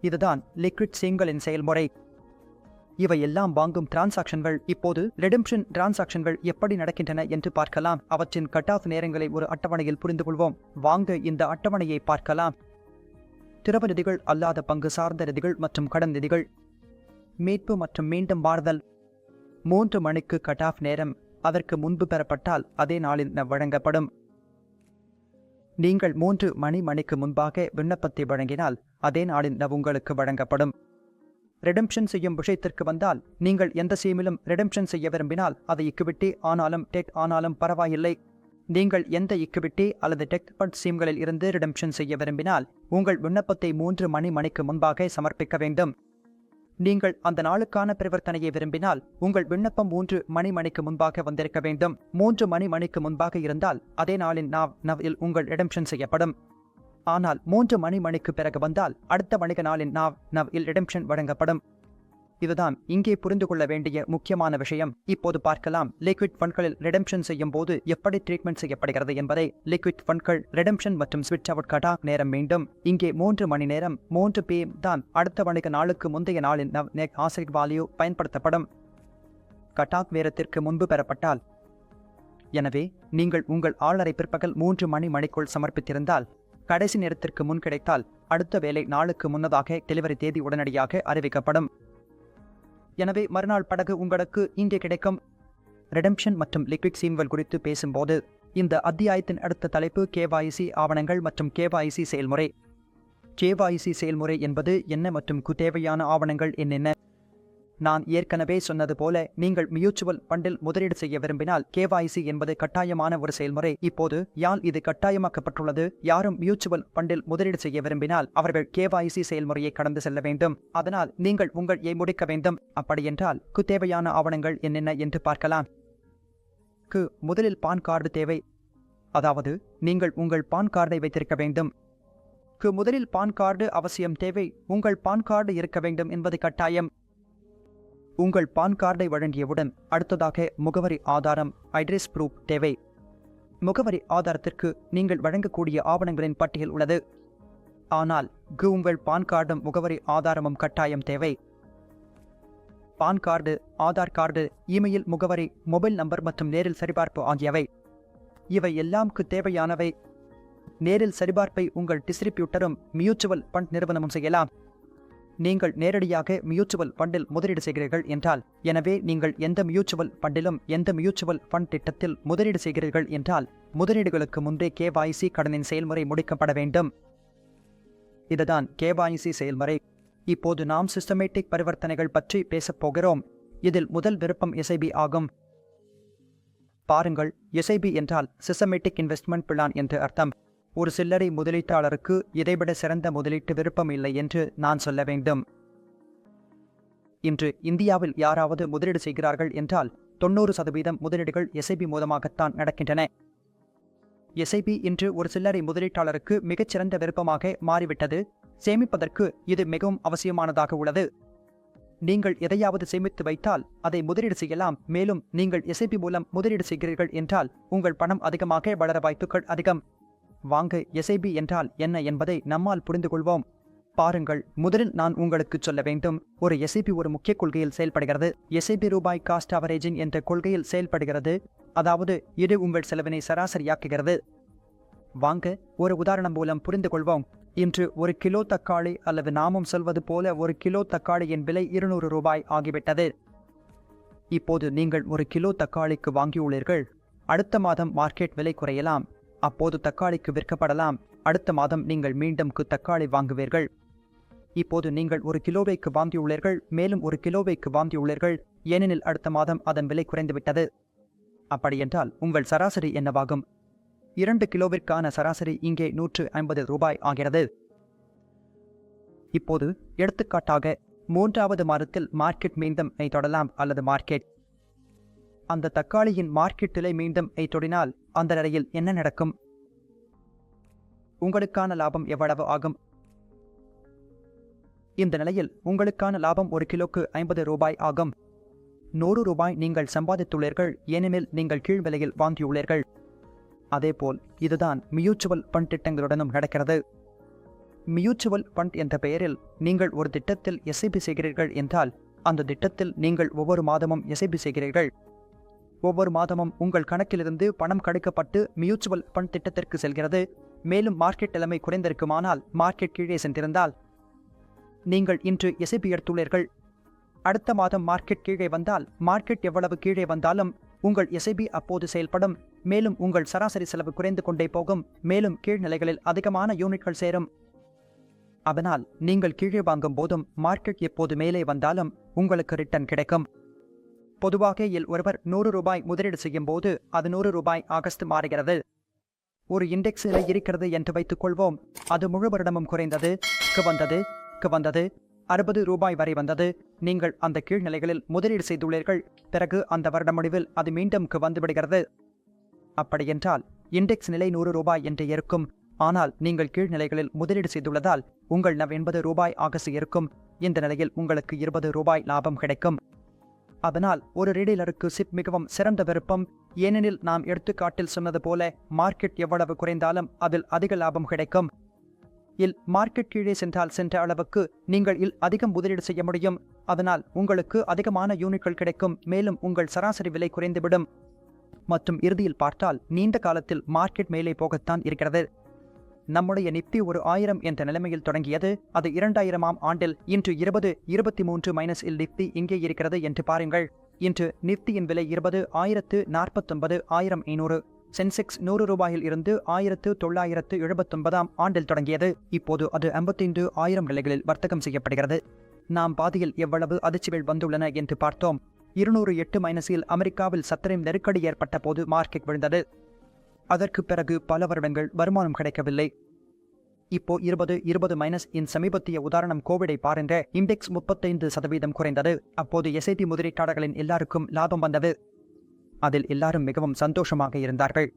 இதுதான் லிக்விட் ஸ்கீம்களின் செயல்முறை. இவையெல்லாம் வாங்கும் டிரான்சாக்ஷன்கள். இப்போது ரெடெம்ப்ஷன் டிரான்சாக்ஷன்கள் எப்படி நடக்கின்றன என்று பார்க்கலாம். அவற்றின் கட் ஆஃப் நேரங்களை ஒரு அட்டவணையில் புரிந்து கொள்வோம். வாங்க இந்த அட்டவணையை பார்க்கலாம். திரவ நிதிகள் அல்லாத பங்கு சார்ந்த நிதிகள் மற்றும் கடன் நிதிகள். மீட்பு மற்றும் மீண்டும் மாறுதல். 3 மணிக்கு கட் ஆஃப் நேரம். அதற்கு முன்பு பெறப்பட்டால் அதே நாளில் வழங்கப்படும். நீங்கள் 3 மணிக்கு முன்பாக விண்ணப்பத்தை வழங்கினால் அதே நாளில் உங்களுக்கு வழங்கப்படும். ரெடெம்ப்ஷன் செய்யும் விஷயத்திற்கு வந்தால், நீங்கள் எந்த ஸ்கீமிலும் ரெடெம்ப்ஷன் செய்ய விரும்பினால், அது ஈக்விட்டி ஆனாலும் டெட் ஆனாலும் பரவாயில்லை. நீங்கள் எந்த ஈக்விட்டி அல்லது டெட் ஃபண்ட் ஸ்கீம்களில் இருந்து ரெடெம்ப்ஷன் செய்ய விரும்பினால், உங்கள் விண்ணப்பத்தை 3 மணிக்கு முன்பாக சமர்ப்பிக்க வேண்டும். நீங்கள் அந்த நாளுக்கான பரிவர்த்தனையை விரும்பினால், உங்கள் விண்ணப்பம் 3 மணிக்கு முன்பாக வந்திருக்க வேண்டும். 3 மணிக்கு முன்பாக இருந்தால் அதே நாளின் நவ்வில் உங்கள் ரெடெம்ப்ஷன் செய்யப்படும். ஆனால் 3 மணிக்கு பிறகு வந்தால் அடுத்த வணிக நாளின் நவ்வில் ரெடெம்ப்ஷன் வழங்கப்படும். இதுதான் இங்கே புரிந்து கொள்ள வேண்டிய முக்கியமான விஷயம். இப்போது பார்க்கலாம் லிக்விட் ஃபண்ட்களில் ரெடெம்ப்ஷன் செய்யும் போது எப்படி ட்ரீட்மெண்ட் செய்யப்படுகிறது என்பதை. லிக்விட் ஃபண்ட்கள் ரெடெம்ப்ஷன் மற்றும் ஸ்விட்ச் அவுட் கட் ஆஃப் நேரம் மீண்டும் இங்கே 3 மணி நேரம் 3 PM தான் அடுத்த வணிக நாளுக்கு முந்தைய நாளின் நெக் ஆசைட் வேல்யூ பயன்படுத்தப்படும். கட் ஆஃப் நேரத்திற்கு முன்பு பெறப்பட்டால். எனவே நீங்கள் உங்கள் ஆர்டரை பிற்பகல் 3 மணிக்குள் சமர்ப்பித்திருந்தால், கடைசி நேரத்திற்கு முன் கிடைத்தால், அடுத்த வேலை நாளுக்கு முன்னதாக டெலிவரி தேதி உடனடியாக அறிவிக்கப்படும். எனவே மறுநாள் படகு உங்களுக்கு இங்கே கிடைக்கும். ரெடெம்ப்ஷன் மற்றும் லிக்விட் ஸ்கீம்கள் குறித்து பேசும்போது இந்த அத்தியாயத்தின் அடுத்த தலைப்பு KYC ஆவணங்கள் மற்றும் KYC செயல்முறை. KYC செயல்முறை என்பது என்ன மற்றும் தேவையான ஆவணங்கள் என்னென்ன? நான் ஏற்கனவே சொன்னது போல, நீங்கள் மியூச்சுவல் ஃபண்டில் முதலீடு செய்ய விரும்பினால் KYC என்பது கட்டாயமான ஒரு செயல்முறை. இப்போது இது கட்டாயமாக்கப்பட்டுள்ளது. யாரும் மியூச்சுவல் ஃபண்டில் முதலீடு செய்ய விரும்பினால் அவர்கள் KYC செயல்முறையை கடந்து செல்ல வேண்டும். அதனால் நீங்கள் உங்கள் முடிக்க வேண்டும். அப்படியென்றால் தேவையான ஆவணங்கள் என்னென்ன என்று பார்க்கலாம். முதலில் பான் கார்டு தேவை. அதாவது நீங்கள் உங்கள் பான் கார்டை வைத்திருக்க வேண்டும். முதலில் பான் கார்டு அவசியம் தேவை. உங்கள் பான் கார்டு இருக்க வேண்டும் என்பது கட்டாயம். உங்கள் பான் கார்டை வழங்கியவுடன் அடுத்ததாக முகவரி ஆதாரம் அட்ரஸ் ப்ரூஃப் தேவை. முகவரி ஆதாரத்திற்கு நீங்கள் வழங்கக்கூடிய ஆவணங்களின் பட்டியல் உள்ளது. ஆனால் உங்கள் பான் கார்டும் முகவரி ஆதாரமும் கட்டாயம் தேவை. PAN card, Aadhaar card, email முகவரி, மொபைல் நம்பர் மற்றும் நேரில் சரிபார்ப்பு ஆகியவை. இவை எல்லாம் தேவையானவை. நேரில் சரிபார்ப்பை உங்கள் டிஸ்ட்ரிபியூட்டரும் மியூச்சுவல் ஃபண்ட் நிறுவனமும் செய்யலாம். நீங்கள் நேரடியாக மியூச்சுவல் ஃபண்டில் முதலீடு செய்கிறீர்கள் என்றால், எனவே நீங்கள் எந்த மியூச்சுவல் ஃபண்டிலும் எந்த மியூச்சுவல் ஃபண்ட் திட்டத்தில் முதலீடு செய்கிறீர்கள் என்றால், முதலீடுகளுக்கு முன்பே KYC கடனின் செயல்முறை முடிக்கப்பட வேண்டும். இதுதான் KYC செயல்முறை. இப்போது நாம் சிஸ்டமேட்டிக் பரிவர்த்தனைகள் பற்றி பேசப் போகிறோம். இதில் முதல் விருப்பம் SIB ஆகும். பாருங்கள், SIB என்றால் சிஸ்டமேட்டிக் இன்வெஸ்ட்மெண்ட் பிளான் என்று அர்த்தம். ஒரு சில்லறை முதலீட்டாளருக்கு இதைவிட சிறந்த முதலீட்டு விருப்பம் இல்லை என்று நான் சொல்ல வேண்டும். இன்று இந்தியாவில் யாராவது முதலீடு செய்கிறார்கள் என்றால் 90% முதலீடுகள் SIB மூலமாகத்தான் நடக்கின்றன. SIB இன்று ஒரு சில்லறை முதலீட்டாளருக்கு மிகச்சிறந்த விருப்பமாக மாறிவிட்டது. சேமிப்பதற்கு இது மிகவும் அவசியமானதாக உள்ளது. நீங்கள் எதையாவது சேமித்து வைத்தால் அதை முதலீடு செய்யலாம். மேலும் நீங்கள் எஸ்ஐபி மூலம் முதலீடு செய்கிறீர்கள் என்றால் உங்கள் பணம் அதிகமாக வளர வாய்ப்புகள் அதிகம். வாங்க எஸ்ஐபி என்றால் என்ன என்பதை நம்மால் புரிந்து கொள்வோம். பாருங்கள், முதலில் நான் உங்களுக்கு சொல்ல வேண்டும், ஒரு எஸ்ஐபி ஒரு முக்கிய கொள்கையில் செயல்படுகிறது. எஸ்ஐபி ரூபாய் காஸ்ட் அவரேஜிங் என்ற கொள்கையில் செயல்படுகிறது. அதாவது இது உங்கள் செலவினை சராசரியாக்குகிறது. வாங்க ஒரு உதாரணம் மூலம் புரிந்து கொள்வோம். இன்று ஒரு கிலோ தக்காளி அல்லது நாமும் சொல்வது போல ஒரு கிலோ தக்காளியின் விலை 200 ரூபாய் ஆகிவிட்டது. இப்போது நீங்கள் ஒரு கிலோ தக்காளிக்கு வாங்கியுள்ளீர்கள். அடுத்த மாதம் மார்க்கெட் விலை குறையலாம். அப்போது தக்காளிக்கு விற்கப்படலாம். அடுத்த மாதம் நீங்கள் மீண்டும் தக்காளி வாங்குவீர்கள். இப்போது நீங்கள் ஒரு கிலோவைக்கு வாங்கியுள்ளீர்கள். மேலும் ஒரு கிலோவைக்கு வாங்கியுள்ளீர்கள். ஏனெனில் அடுத்த மாதம் அதன் விலை குறைந்துவிட்டது. அப்படியென்றால் உங்கள் சராசரி என்னவாகும்? 2 கிலோவிற்கான சராசரி இங்கே 150 ரூபாய் ஆகிறது. இப்போது எடுத்துக்காட்டாக 3வது மாதத்தில் மார்க்கெட் மீண்டும் தொடலாம் அல்லது மார்க்கெட் அந்த தக்காளியின் மார்க்கெட் விலை மீண்டும் தொடினால் அந்த நிலையில் என்ன நடக்கும்? உங்களுக்கான லாபம் எவ்வளவு ஆகும்? இந்த நிலையில் உங்களுக்கான லாபம் ஒரு கிலோக்கு 50 ரூபாய் ஆகும். 100 ரூபாய் நீங்கள் சம்பாதித்துள்ளீர்கள், ஏனெனில் நீங்கள் கீழ் விலையில் வாங்கியுள்ளீர்கள். அதேபோல் இதுதான் மியூச்சுவல் ஃபண்ட் திட்டங்களுடனும் நடக்கிறது. மியூச்சுவல் ஃபண்ட் என்ற பெயரில் நீங்கள் ஒரு திட்டத்தில் எஸ்ஐபி செய்கிறீர்கள் என்றால் அந்த திட்டத்தில் நீங்கள் ஒவ்வொரு மாதமும் எஸ்ஐபி செய்கிறீர்கள். ஒவ்வொரு மாதமும் உங்கள் கணக்கிலிருந்து பணம் கழிக்கப்பட்டு மியூச்சுவல் ஃபண்ட் திட்டத்திற்கு செல்கிறது. மேலும் மார்க்கெட் நிலைமை குறைந்திருக்குமானால், மார்க்கெட் கீழே சென்றிருந்தால், நீங்கள் இன்று எஸ்ஐபி எடுத்துள்ளீர்கள். அடுத்த மாதம் மார்க்கெட் கீழே வந்தால், மார்க்கெட் எவ்வளவு கீழே வந்தாலும் உங்கள் எஸ்ஐபி அப்போது செயல்படும். மேலும் உங்கள் சராசரி செலவு குறைந்து கொண்டே போகும். மேலும் கீழ்நிலைகளில் அதிகமான யூனிட்கள் சேரும். அதனால் நீங்கள் கீழே வாங்கும் போதும் மார்க்கெட் எப்போது மேலே வந்தாலும் உங்களுக்கு ரிட்டர்ன் கிடைக்கும். பொதுவாக ஒருவர் 100 ரூபாய் முதலீடு செய்யும் போது அது 100 ரூபாய் ஆகஸ்ட் மாறுகிறது. ஒரு இண்டெக்ஸ் விலை இருக்கிறது என்று வைத்துக் கொள்வோம். அது முழு வருடமும் குறைந்தது வந்தது 60 ரூபாய் வரை வந்தது. நீங்கள் அந்த கீழ்நிலைகளில் முதலீடு செய்துள்ளீர்கள். பிறகு அந்த வருட முடிவில் அது மீண்டும் வந்துவிடுகிறது. அப்படியென்றால் இண்டெக்ஸ் நிலை 100 ரூபாய் என்று இருக்கும். ஆனால் நீங்கள் கீழ்நிலைகளில் முதலீடு செய்துள்ளதால் உங்கள் 80 ரூபாய் ஆகஸ்ட் இருக்கும். இந்த நிலையில் உங்களுக்கு 20 ரூபாய் லாபம் கிடைக்கும். அதனால் ஒரு ரீடெயிலருக்கு சிப் மிகவும் சிறந்த விருப்பம். ஏனெனில் நாம் எடுத்துக்காட்டில் சொன்னது போல மார்க்கெட் எவ்வளவு குறைந்தாலும் அதில் அதிக லாபம் கிடைக்கும். மார்க்கெட் கீழே சென்ற அளவுக்கு நீங்கள் அதிகம் முதலீடு செய்ய முடியும். அதனால் உங்களுக்கு அதிகமான யூனிட்கள் கிடைக்கும். மேலும் உங்கள் சராசரி விலை குறைந்துவிடும். மற்றும் இறுதியில் பார்த்தால் நீண்ட காலத்தில் மார்க்கெட் மேலே போகத்தான் இருக்கிறது. நம்முடைய நிப்தி ஒரு 1000 என்ற நிலைமையில் தொடங்கியது. அது 2000ஆம் ஆண்டில் இன்று 2023 இல் நிப்தி இங்கே இருக்கிறது என்று பாருங்கள். இன்று நிப்தியின் விலை 20,049 1500. சென்செக்ஸ் 100 ரூபாயில் இருந்து 1979ஆம் ஆண்டில் தொடங்கியது. இப்போது அது 55,000 நிலைகளில் வர்த்தகம் செய்யப்படுகிறது. நாம் பாதியில் எவ்வளவு அதிர்ச்சிகள் வந்துள்ளன என்று பார்த்தோம். 208 அமெரிக்காவில் சத்திரம் நெருக்கடி ஏற்பட்ட போது மார்க்கெட் விழுந்தது. அதற்கு பிறகு பல வருடங்கள் வருமானம் கிடைக்கவில்லை. இப்போ 20 இன் சமீபத்திய உதாரணம் கோவிடை பாருங்க. இண்டெக்ஸ் 35% குறைந்தது. அப்போது எஸ்ஐபி முதலீட்டாளர்களின் எல்லாருக்கும் லாபம் வந்தது. அதில் எல்லாரும் மிகவும் சந்தோஷமாக இருந்தார்கள்.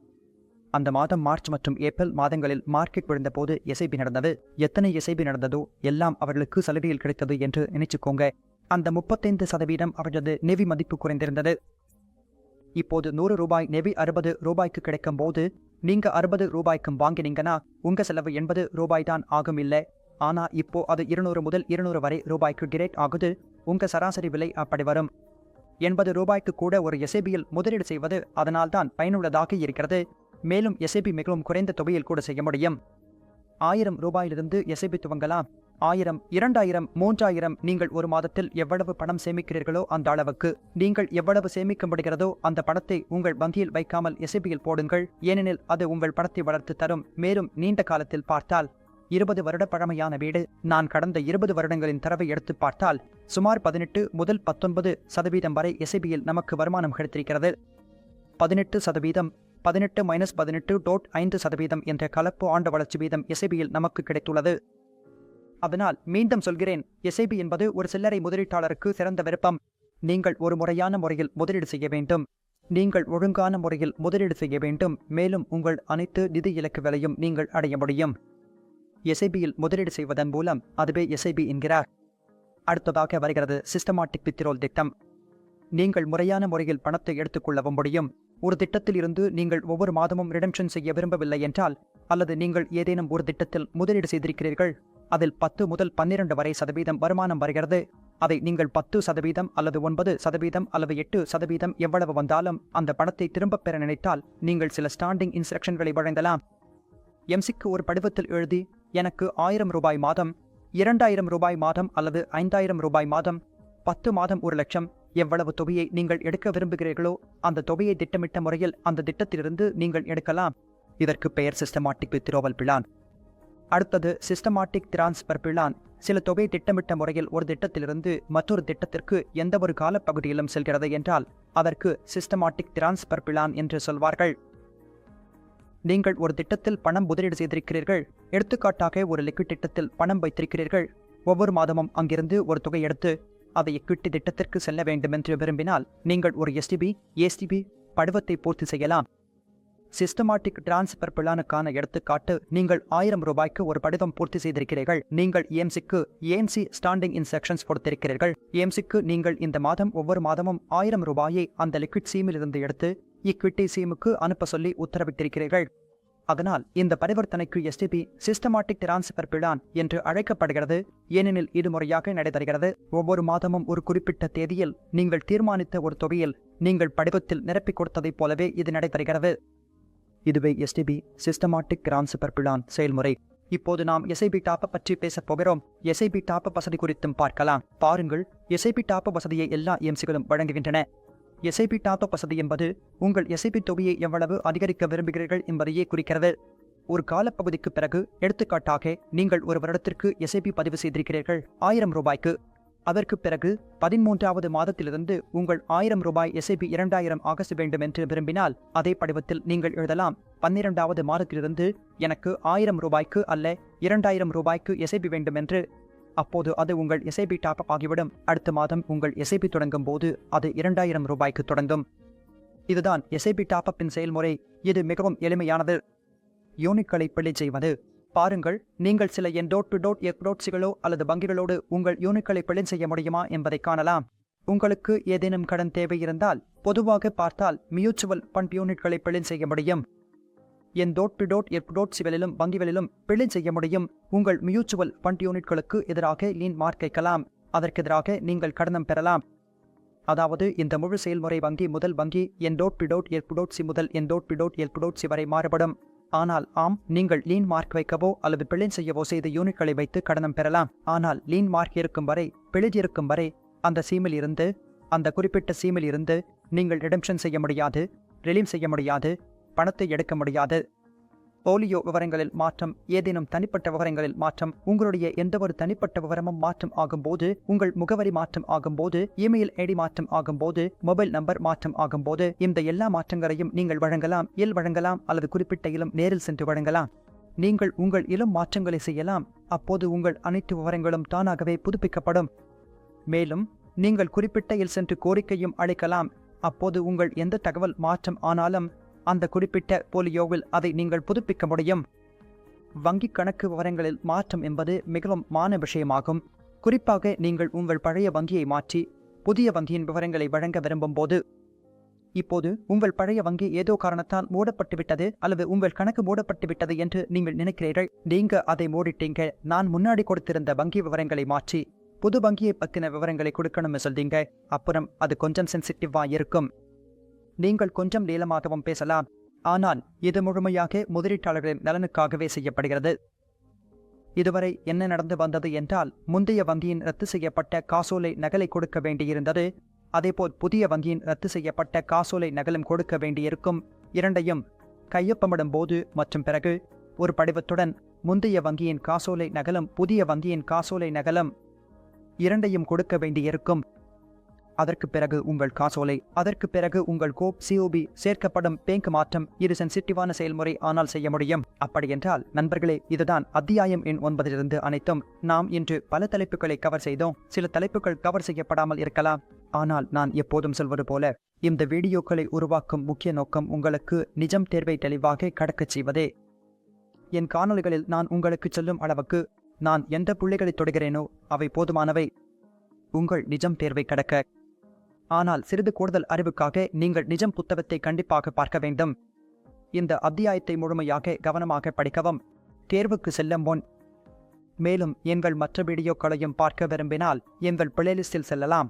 அந்த மாதம் மார்ச் மற்றும் ஏப்ரல் மாதங்களில் மார்க்கெட் விழுந்த போது எஸ்ஐபி நடந்தது. எத்தனை எஸ்ஐபி நடந்ததோ எல்லாம் அவர்களுக்கு சலுகையில் கிடைத்தது என்று நினைச்சுக்கோங்க. அந்த 35% அவரது நெவி மதிப்பு குறைந்திருந்தது. இப்போது 100 ரூபாய் நெவி 60 ரூபாய்க்கு கிடைக்கும் போது நீங்க 60 ரூபாய்க்கும் வாங்கினீங்கன்னா உங்க செலவு 80 ரூபாய் தான் ஆகும். இல்லை, ஆனா இப்போ அது 200 முதல் 200 வரை ரூபாய்க்கு கிரேட் ஆகுது. உங்க சராசரி விலை அப்படி வரும். 80 ரூபாய்க்கு கூட ஒரு எஸ்ஐபியில் முதலீடு செய்வது அதனால்தான் பயனுள்ளதாக இருக்கிறது. மேலும் எஸ்ஐபி மிகவும் குறைந்த தொகையில் கூட செய்ய முடியும். 1000 ரூபாயிலிருந்து எஸ்ஐபி துவங்கலாம். 1000, 2000, 3000 நீங்கள் ஒரு மாதத்தில் எவ்வளவு பணம் சேமிக்கிறீர்களோ அந்த அளவுக்கு. நீங்கள் எவ்வளவு சேமிக்க முடிகிறதோ அந்த பணத்தை உங்கள் வங்கியில் வைக்காமல் எஸ்ஐபியில் போடுங்கள். ஏனெனில் அது உங்கள் பணத்தை வளர்த்து தரும். மேலும் நீண்ட காலத்தில் பார்த்தால் 20 வருட பழமையான வீடு. நான் கடந்த 20 வருடங்களின் தரவை எடுத்து பார்த்தால் சுமார் 18 முதல் 19% வரை எஸ்ஐபியில் நமக்கு வருமானம் கிடைத்திருக்கிறது. 18%, 18 - 18.5% என்ற கலப்பு ஆண்டு வளர்ச்சி வீதம் எஸ்ஐபியில் நமக்கு கிடைத்துள்ளது. அதனால் மீண்டும் சொல்கிறேன், எஸ்ஐபி என்பது ஒரு சில்லறை முதலீட்டாளருக்கு சிறந்த விருப்பம். நீங்கள் ஒரு முறையான முறையில் முதலீடு செய்ய வேண்டும். நீங்கள் ஒழுங்கான முறையில் முதலீடு செய்ய வேண்டும். மேலும் உங்கள் அனைத்து நிதி இலக்குகளையும் நீங்கள் அடைய முடியும். எஸ்ஐபியில் முதலீடு செய்வதன் மூலம் அதுவே எஸ்ஐபி என்கிறார். அடுத்ததாக வருகிறது சிஸ்டமாட்டிக் வித்ட்ராவல் திட்டம். நீங்கள் முறையான முறையில் பணத்தை எடுத்துக்கொள்ளவும் முடியும். ஒரு திட்டத்தில் இருந்து நீங்கள் ஒவ்வொரு மாதமும் ரிடம்ஷன் செய்ய விரும்பவில்லை என்றால், அல்லது நீங்கள் ஏதேனும் ஒரு திட்டத்தில் முதலீடு செய்திருக்கிறீர்கள், அதில் 10 முதல் 12 வரை சதவீதம் வருமானம் வருகிறது, அதை நீங்கள் 10% அல்லது 9% அல்லது 8% எவ்வளவு வந்தாலும் அந்த பணத்தை திரும்பப் பெற நினைத்தால் நீங்கள் சில ஸ்டாண்டிங் இன்ஸ்ட்ரக்ஷன்களை வழங்கலாம். எம்சிக்கு ஒரு படிவத்தில் எழுதி, எனக்கு 1000 ரூபாய் மாதம், 2000 ரூபாய் மாதம் அல்லது 5000 ரூபாய் மாதம், 10 மாதம் 1 லட்சம், எவ்வளவு தொகையை நீங்கள் எடுக்க விரும்புகிறீர்களோ அந்த தொகையை திட்டமிட்ட முறையில் அந்த திட்டத்திலிருந்து நீங்கள் எடுக்கலாம். இதற்கு பெயர் சிஸ்டமாட்டிக் வித்ட்ராவல் பிளான். அடுத்தது சிஸ்டமாட்டிக் டிரான்ஸ்ஃபர் பிளான். சில தொகை திட்டமிட்ட முறையில் ஒரு திட்டத்திலிருந்து மற்றொரு திட்டத்திற்கு எந்த ஒரு காலப்பகுதியிலும் செல்கிறது என்றால் அதற்கு சிஸ்டமாட்டிக் டிரான்ஸ்ஃபர் பிளான் என்று சொல்வார்கள். நீங்கள் ஒரு திட்டத்தில் பணம் முதலீடு செய்திருக்கிறீர்கள். எடுத்துக்காட்டாக ஒரு லிக்விட் திட்டத்தில் பணம் வைத்திருக்கிறீர்கள். ஒவ்வொரு மாதமும் அங்கிருந்து ஒரு தொகை எடுத்து அதை ஈக்விட்டி திட்டத்திற்கு செல்ல வேண்டும் என்று விரும்பினால் நீங்கள் ஒரு எஸ்டிபி படிவத்தை பூர்த்தி செய்யலாம். சிஸ்டமாட்டிக் டிரான்ஸ்ஃபர் பிளானுக்கான எடுத்துக்காட்டு, நீங்கள் 1000 ரூபாய்க்கு ஒரு படிவம் பூர்த்தி செய்திருக்கிறீர்கள். நீங்கள் ஏஎம்சி ஸ்டாண்டிங் இன்ஸ்ட்ரக்ஷன்ஸ் கொடுத்திருக்கிறீர்கள். ஏஎம்சிக்கு நீங்கள் இந்த மாதம் ஒவ்வொரு மாதமும் 1000 ரூபாயை அந்த லிக்விட் சீமில் இருந்து எடுத்து ஈக்விட்டி சீமுக்கு அனுப்ப சொல்லி உத்தரவிட்டிருக்கிறீர்கள். அதனால் இந்த பரிவர்த்தனைக்கு எஸ்டிபி சிஸ்டமாட்டிக் டிரான்ஸ்ஃபர் பிளான் என்று அழைக்கப்படுகிறது. ஏனெனில் இது முறையாக நடைபெறுகிறது. ஒவ்வொரு மாதமும் ஒரு குறிப்பிட்ட தேதியில் நீங்கள் தீர்மானித்த ஒரு தொகையில் நீங்கள் படிவத்தில் நிரப்பிக் கொடுத்ததைப் போலவே இது நடைபெறுகிறது. இதுவே எஸ்டிபி சிஸ்டமாட்டிக் டிரான்ஸ்ஃபர் பிளான் செயல்முறை. இப்போது நாம் எஸ்ஐபி டாப் பற்றி பேசப் போகிறோம். எஸ்ஐபி டாப் வசதி குறித்தும் பார்க்கலாம். பாருங்கள், எஸ்ஐபி டாப் வசதியை எல்லா எம்சிகளும் வழங்குகின்றன. எஸ்ஐபி டாப் வசதி என்பது உங்கள் எஸ்ஐபி தொகையை எவ்வளவு அதிகரிக்க விரும்புகிறீர்கள் என்பதையே குறிக்கிறது. ஒரு காலப்பகுதிக்கு பிறகு, எடுத்துக்காட்டாக நீங்கள் ஒரு வருடத்திற்கு எஸ்ஐபி பதிவு செய்திருக்கிறீர்கள் 1000 ரூபாய்க்கு. அதற்கு பிறகு 13வது மாதத்திலிருந்து உங்கள் 1000 ரூபாய் எஸ்ஐபி 2000 ஆக வேண்டும் என்று விரும்பினால் அதே படிவத்தில் நீங்கள் எழுதலாம், 12வது மாதத்திலிருந்து எனக்கு 1000 ரூபாய்க்கு அல்ல 2000 ரூபாய்க்கு எஸ்ஐபி வேண்டும் என்று. அப்போது அது உங்கள் எஸ்ஐபி டாப் ஆகிவிடும். அடுத்த மாதம் உங்கள் எஸ்ஐபி தொடங்கும் போது அது 2000 ரூபாய்க்கு தொடங்கும். இதுதான் எஸ்ஐபி டாப்பின் செயல்முறை. இது மிகவும் எளிமையானது. யூனிட்களை பிழை செய்வது. பாருங்கள், நீங்கள் சில எஃப்டிகளோ அல்லது வங்கிகளோடு உங்கள் யூனிட்களை பிழை செய்ய முடியுமா என்பதை காணலாம். உங்களுக்கு ஏதேனும் கடன் தேவை இருந்தால் பொதுவாக பார்த்தால் மியூச்சுவல் ஃபண்ட் யூனிட்களை பிழை செய்ய முடியும். எஃப்டிகளிலும் வங்கிகளிலும் பிழை செய்ய முடியும். உங்கள் மியூச்சுவல் ஃபண்ட் யூனிட்களுக்கு எதிராக லீன் மார்க் வைக்கலாம். அதற்கு எதிராக நீங்கள் கட்டணம் பெறலாம். அதாவது இந்த முழு செயல்முறை வங்கி முதல் வங்கி எஃப்சி முதல் எஃப்சி வரை மாறுபடும். ஆனால் நீங்கள் லீன் மார்க் வைக்கவோ அல்லது பிழை செய்யவோ செய்த யூனிட்களை வைத்து கட்டணம் பெறலாம். ஆனால் லீன் மார்க் இருக்கும் வரை, பிழை இருக்கும் வரை அந்த சீமில் இருந்து, அந்த குறிப்பிட்ட சீமில் இருந்து நீங்கள் ரிடம்ஷன் செய்ய முடியாது, ரிலீம் செய்ய முடியாது, பணத்தை எடுக்க முடியாது. போலியோ விவரங்களில் மாற்றம், ஏதேனும் தனிப்பட்ட விவரங்களில் மாற்றம், உங்களுடைய எந்தவொரு தனிப்பட்ட விவரமும் மாற்றம் ஆகும்போது, உங்கள் முகவரி மாற்றம் ஆகும்போது, இமெயில் ஐடி மாற்றம் ஆகும்போது, மொபைல் நம்பர் மாற்றம் ஆகும்போது, இந்த எல்லா மாற்றங்களையும் நீங்கள் வழங்கலாம் அல்லது குறிப்பிட்ட இலும் நேரில் சென்று வழங்கலாம். நீங்கள் உங்கள் இலும் மாற்றங்களை செய்யலாம். அப்போது உங்கள் அனைத்து விவரங்களும் தானாகவே புதுப்பிக்கப்படும். மேலும் நீங்கள் குறிப்பிட்ட இல் சென்று கோரிக்கையும் அளிக்கலாம். அப்போது உங்கள் எந்த தகவல் மாற்றம் ஆனாலும் அந்த குறிப்பிட்ட போலியோவில் அதை நீங்கள் புதுப்பிக்க முடியும். வங்கி கணக்கு விவரங்களில் மாற்றம் என்பது மிகவும் மான விஷயமாகும். குறிப்பாக நீங்கள் உங்கள் பழைய வங்கியை மாற்றி புதிய வங்கியின் விவரங்களை வழங்க விரும்பும் போது. இப்போது உங்கள் பழைய வங்கி ஏதோ காரணத்தால் மூடப்பட்டுவிட்டது அல்லது உங்கள் கணக்கு மூடப்பட்டுவிட்டது என்று நீங்கள் நினைக்கிறீர்கள். நீங்க அதை மூடிட்டீங்க. நான் முன்னாடி கொடுத்திருந்த வங்கி விவரங்களை மாற்றி புது வங்கியை பற்றின விவரங்களை கொடுக்கணும்னு சொல்றீங்க. அப்புறம் அது கொஞ்சம் சென்சிட்டிவா இருக்கும். நீங்கள் கொஞ்சம் நீளமாகவும் பேசலாம். ஆனால் இது முழுமையாக முதலீட்டாளர்களின் நலனுக்காகவே செய்யப்படுகிறது. இதுவரை என்ன நடந்து வந்தது என்றால், முந்தைய வங்கியின் ரத்து செய்யப்பட்ட காசோலை நகலை கொடுக்க வேண்டியிருந்தது. அதேபோல் புதிய வங்கியின் ரத்து செய்யப்பட்ட காசோலை நகலும் கொடுக்க வேண்டியிருக்கும். இரண்டையும் கையொப்பமிடும் போது மற்றும் பிறகு ஒரு படிவத்துடன் முந்தைய வங்கியின் காசோலை நகலும் புதிய வங்கியின் காசோலை நகலும் இரண்டையும் கொடுக்க வேண்டியிருக்கும். அதற்கு பிறகு உங்கள் காசோலை, அதற்கு பிறகு உங்கள் சிஓபி சேர்க்கப்படும் பேங்க் மாற்றம். இது சென்சிட்டிவான செயல்முறை, ஆனால் செய்ய முடியும். அப்படியென்றால் நண்பர்களே, இதுதான் அத்தியாயம் எண் 9 அனைத்தும். நாம் இன்று பல தலைப்புகளை கவர் செய்தோம். சில தலைப்புகள் கவர் செய்யப்படாமல் இருக்கலாம். ஆனால் நான் எப்போதும் சொல்வது போல, இந்த வீடியோக்களை உருவாக்கும் முக்கிய நோக்கம் உங்களுக்கு நிஜம் தேர்வை தெளிவாக கடக்கச் செய்வதே. என் காணொளிகளில் நான் உங்களுக்கு சொல்லும் அளவுக்கு நான் எந்த புள்ளிகளை தொடுகிறேனோ அவை போதுமானவை. உங்கள் நிஜம் தேர்வை கடக்க. ஆனால் சிறிது கூடுதல் அறிவுக்காக நீங்கள் நிஜம் புத்தகத்தை கண்டிப்பாக பார்க்க வேண்டும். இந்த அத்தியாயத்தை முழுமையாக கவனமாக படிக்கவும். தேர்வுக்கு செல்லும் முன் மேலும் எங்கள் மற்ற வீடியோக்களையும் பார்க்க விரும்பினால் எங்கள் பிளேலிஸ்டில் செல்லலாம்.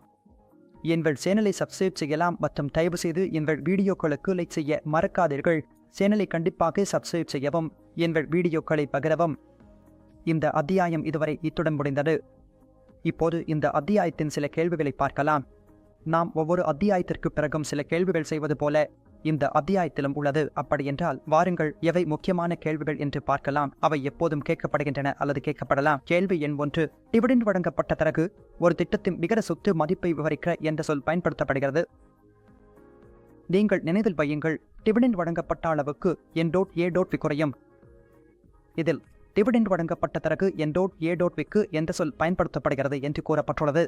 எங்கள் சேனலை சப்ஸ்கிரைப் செய்யலாம் மற்றும் தயவு செய்து எங்கள் வீடியோக்களுக்கு லைக் செய்ய மறக்காதீர்கள். சேனலை கண்டிப்பாக சப்ஸ்கிரைப் செய்யவும், எங்கள் வீடியோக்களை பகிரவும். இந்த அத்தியாயம் இதுவரை இத்துடன் முடிந்தது. இப்போது இந்த அத்தியாயத்தின் சில கேள்விகளை பார்க்கலாம். நாம் ஒவ்வொரு அத்தியாயத்திற்கு பிறகும் சில கேள்விகள் செய்வது போல இந்த அத்தியாயத்திலும் உள்ளது. அப்படியென்றால் வாருங்கள் எவை முக்கியமான கேள்விகள் என்று பார்க்கலாம். அவை எப்போதும் கேட்கப்படுகின்றன அல்லது கேட்கப்படலாம். கேள்வி எண் 1. டிவிடெண்ட் வழங்கப்பட்ட பிறகு ஒரு திட்டத்தின் நிகர சொத்து மதிப்பை விவரிக்க என்ற சொல் பயன்படுத்தப்படுகிறது. நீங்கள் நினைவில் வையுங்கள், டிவிடெண்ட் வழங்கப்பட்ட அளவுக்கு N.A.V குறையும். இதில் டிவிடெண்ட் வழங்கப்பட்ட பிறகு N.A.V என்ற சொல் பயன்படுத்தப்படுகிறது என்று கூறப்பட்டுள்ளது.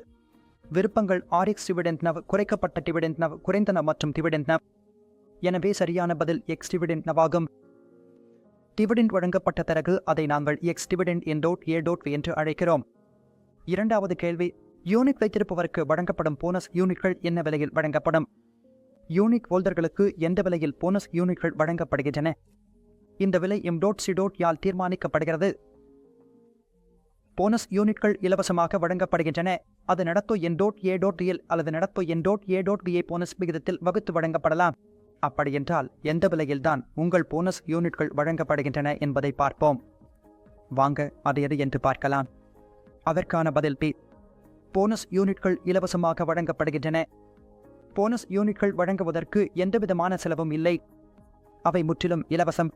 விருப்பங்கள் RX டிவிடெண்ட் நவ், குறைக்கப்பட்ட டிவிடெண்ட் நவ், குறைந்த நவ் மற்றும் டிவிடெண்ட் நவ். எனவே சரியான பதில் X டிவிடெண்ட் நவாகும். டிவிடெண்ட் வழங்கப்பட்ட பிறகு அதை நாங்கள் X டிவிடெண்ட் N.A.V என்று அழைக்கிறோம். இரண்டாவது கேள்வி, யூனிட் வைத்திருப்பவருக்கு வழங்கப்படும் போனஸ் யூனிட்கள் என்ன விலையில் வழங்கப்படும்? யூனிட் ஹோல்டர்களுக்கு எந்த விலையில் போனஸ் யூனிட்கள் வழங்கப்படுகின்றன? இந்த விலை M.C. யால் தீர்மானிக்கப்படுகிறது. போனஸ் யூனிட்கள் இலவசமாக வழங்கப்படுகின்றன. அது நடப்பு N.A.L அல்லது நடப்பு N.A.V போனஸ் விகிதத்தில் வகுத்து வழங்கப்படலாம். அப்படியென்றால் எந்த விலையில்தான் உங்கள் போனஸ் யூனிட்கள் வழங்கப்படுகின்றன என்பதை பார்ப்போம். வாங்க அது எது என்று பார்க்கலாம். அதற்கான பதில் பி. போனஸ் யூனிட்கள் இலவசமாக வழங்கப்படுகின்றன. போனஸ் யூனிட்கள் வழங்குவதற்கு எந்தவிதமான செலவும் இல்லை. அவை முற்றிலும் இலவசம்.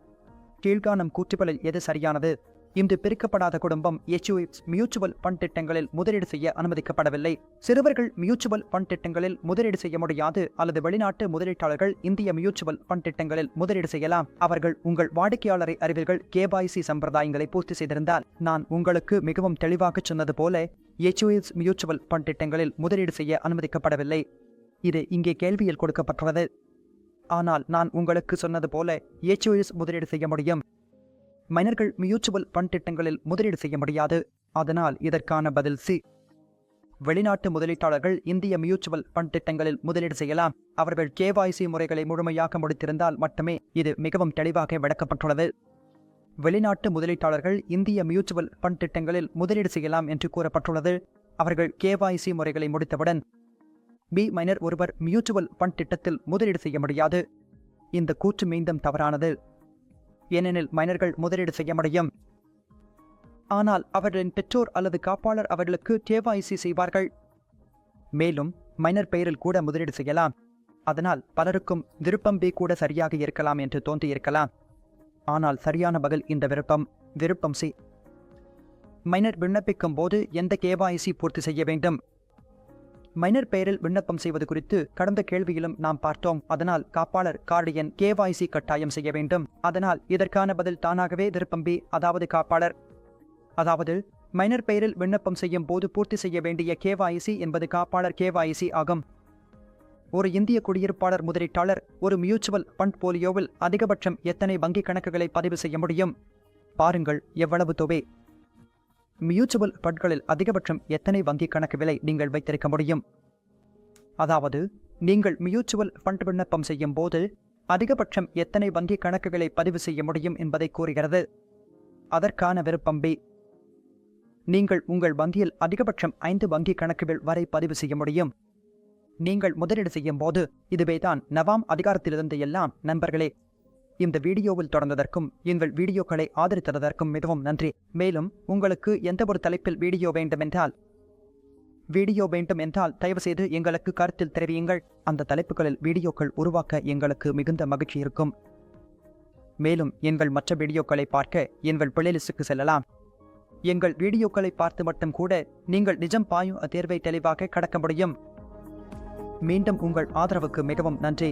கீழ்காணும் கூற்றுகளில் எது சரியானது? இன்று பிரிக்கப்படாத குடும்பம் HUFs மியூச்சுவல் ஃபண்ட் திட்டங்களில் முதலீடு செய்ய அனுமதிக்கப்படவில்லை. சிறுவர்கள் மியூச்சுவல் ஃபண்ட் திட்டங்களில் முதலீடு செய்ய முடியாது அல்லது வெளிநாட்டு முதலீட்டாளர்கள் இந்திய மியூச்சுவல் ஃபண்ட் திட்டங்களில் முதலீடு செய்யலாம். அவர்கள் உங்கள் வாடிக்கையாளரை அறிவீர்கள். KYC சம்பிரதாயங்களை பூர்த்தி செய்திருந்தால். நான் உங்களுக்கு மிகவும் தெளிவாக சொன்னது போல HUFs மியூச்சுவல் ஃபண்ட் திட்டங்களில் முதலீடு செய்ய அனுமதிக்கப்படவில்லை. இது இங்கே கேள்வியில் கொடுக்கப்பட்டுள்ளது. ஆனால் நான் உங்களுக்கு சொன்னது போல HUFs முதலீடு செய்ய முடியும். மைனர்கள் மியூச்சுவல் ஃபண்ட் திட்டங்களில் முதலீடு செய்ய முடியாது. அதனால் இதற்கான பதில் சி. வெளிநாட்டு முதலீட்டாளர்கள் இந்திய மியூச்சுவல் ஃபண்ட் திட்டங்களில் முதலீடு செய்யலாம். அவர்கள் KYC முறைகளை முழுமையாக முடித்திருந்தால் மட்டுமே. இது மிகவும் தெளிவாக விளக்கப்பட்டுள்ளது. வெளிநாட்டு முதலீட்டாளர்கள் இந்திய மியூச்சுவல் ஃபண்ட் திட்டங்களில் முதலீடு செய்யலாம் என்று கூறப்பட்டுள்ளது. அவர்கள் KYC முறைகளை முடித்தவுடன். பி. மைனர் ஒருவர் மியூச்சுவல் ஃபண்ட் திட்டத்தில் முதலீடு செய்ய முடியாது. இந்த கூற்று மீண்டும் தவறானது. ஏனெனில் மைனர்கள் முதலீடு செய்ய முடியும். ஆனால் அவர்களின் பெற்றோர் அல்லது காப்பாளர் அவர்களுக்கு KYC செய்வார்கள். மேலும் மைனர் பெயரில் கூட முதலீடு செய்யலாம். அதனால் பலருக்கும் விருப்பம் பி கூட சரியாக இருக்கலாம் என்று தோன்றியிருக்கலாம். ஆனால் சரியான பதில் இந்த விருப்பம் சி. மைனர் விண்ணப்பிக்கும் போது எந்த KYC பூர்த்தி செய்ய வேண்டும்? மைனர் பெயரில் விண்ணப்பம் செய்வது குறித்து கடந்த கேள்வியிலும் நாம் பார்த்தோம். அதனால் காப்பாளர் கார்டியன் KYC கட்டாயம் செய்ய வேண்டும். அதனால் இதற்கான பதில் தானாகவே விருப்பம் பி, அதாவது காப்பாளர். அதாவது மைனர் பெயரில் விண்ணப்பம் செய்யும் போது பூர்த்தி செய்ய வேண்டிய KYC என்பது காப்பாளர் KYC ஆகும். ஒரு இந்திய குடியிருப்பாளர் முதலீட்டாளர் ஒரு மியூச்சுவல் ஃபண்ட் போலியோவில் அதிகபட்சம் எத்தனை வங்கி கணக்குகளை பதிவு செய்ய முடியும்? பாருங்கள் எவ்வளவு தொகை. மியூச்சுவல் ஃபண்ட்களில் அதிகபட்சம் எத்தனை வங்கி கணக்கு விலை நீங்கள் வைத்திருக்க முடியும்? அதாவது நீங்கள் மியூச்சுவல் ஃபண்ட் விண்ணப்பம் செய்யும் போது அதிகபட்சம் எத்தனை வங்கி கணக்குகளை பதிவு செய்ய முடியும் என்பதை கூறுகிறது. அதற்கான விருப்பம் பி. நீங்கள் உங்கள் வங்கியில் அதிகபட்சம் 5 வங்கி கணக்குகள் வரை பதிவு செய்ய முடியும். நீங்கள் முதலீடு செய்யும் போது இதுவேதான் நவாம் அதிகாரத்திலிருந்து எல்லாம். நண்பர்களே, இந்த வீடியோவில் தொடர்ந்ததற்கும் எங்கள் வீடியோக்களை ஆதரித்ததற்கும் மிகவும் நன்றி. மேலும் உங்களுக்கு எந்த ஒரு தலைப்பில் வீடியோ வேண்டும் என்றால் தயவுசெய்து எங்களுக்கு கருத்தில் தெரிவியுங்கள். அந்த தலைப்புகளில் வீடியோக்கள் உருவாக்க எங்களுக்கு மிகுந்த மகிழ்ச்சி இருக்கும். மேலும் எங்கள் மற்ற வீடியோக்களை பார்க்க எங்கள் பிளேலிஸ்டுக்கு செல்லலாம். எங்கள் வீடியோக்களை பார்த்து மட்டும் கூட நீங்கள் நிஜம் பாயும் தேர்வை தெளிவாக கடக்க முடியும். மீண்டும் உங்கள் ஆதரவுக்கு மிகவும் நன்றி.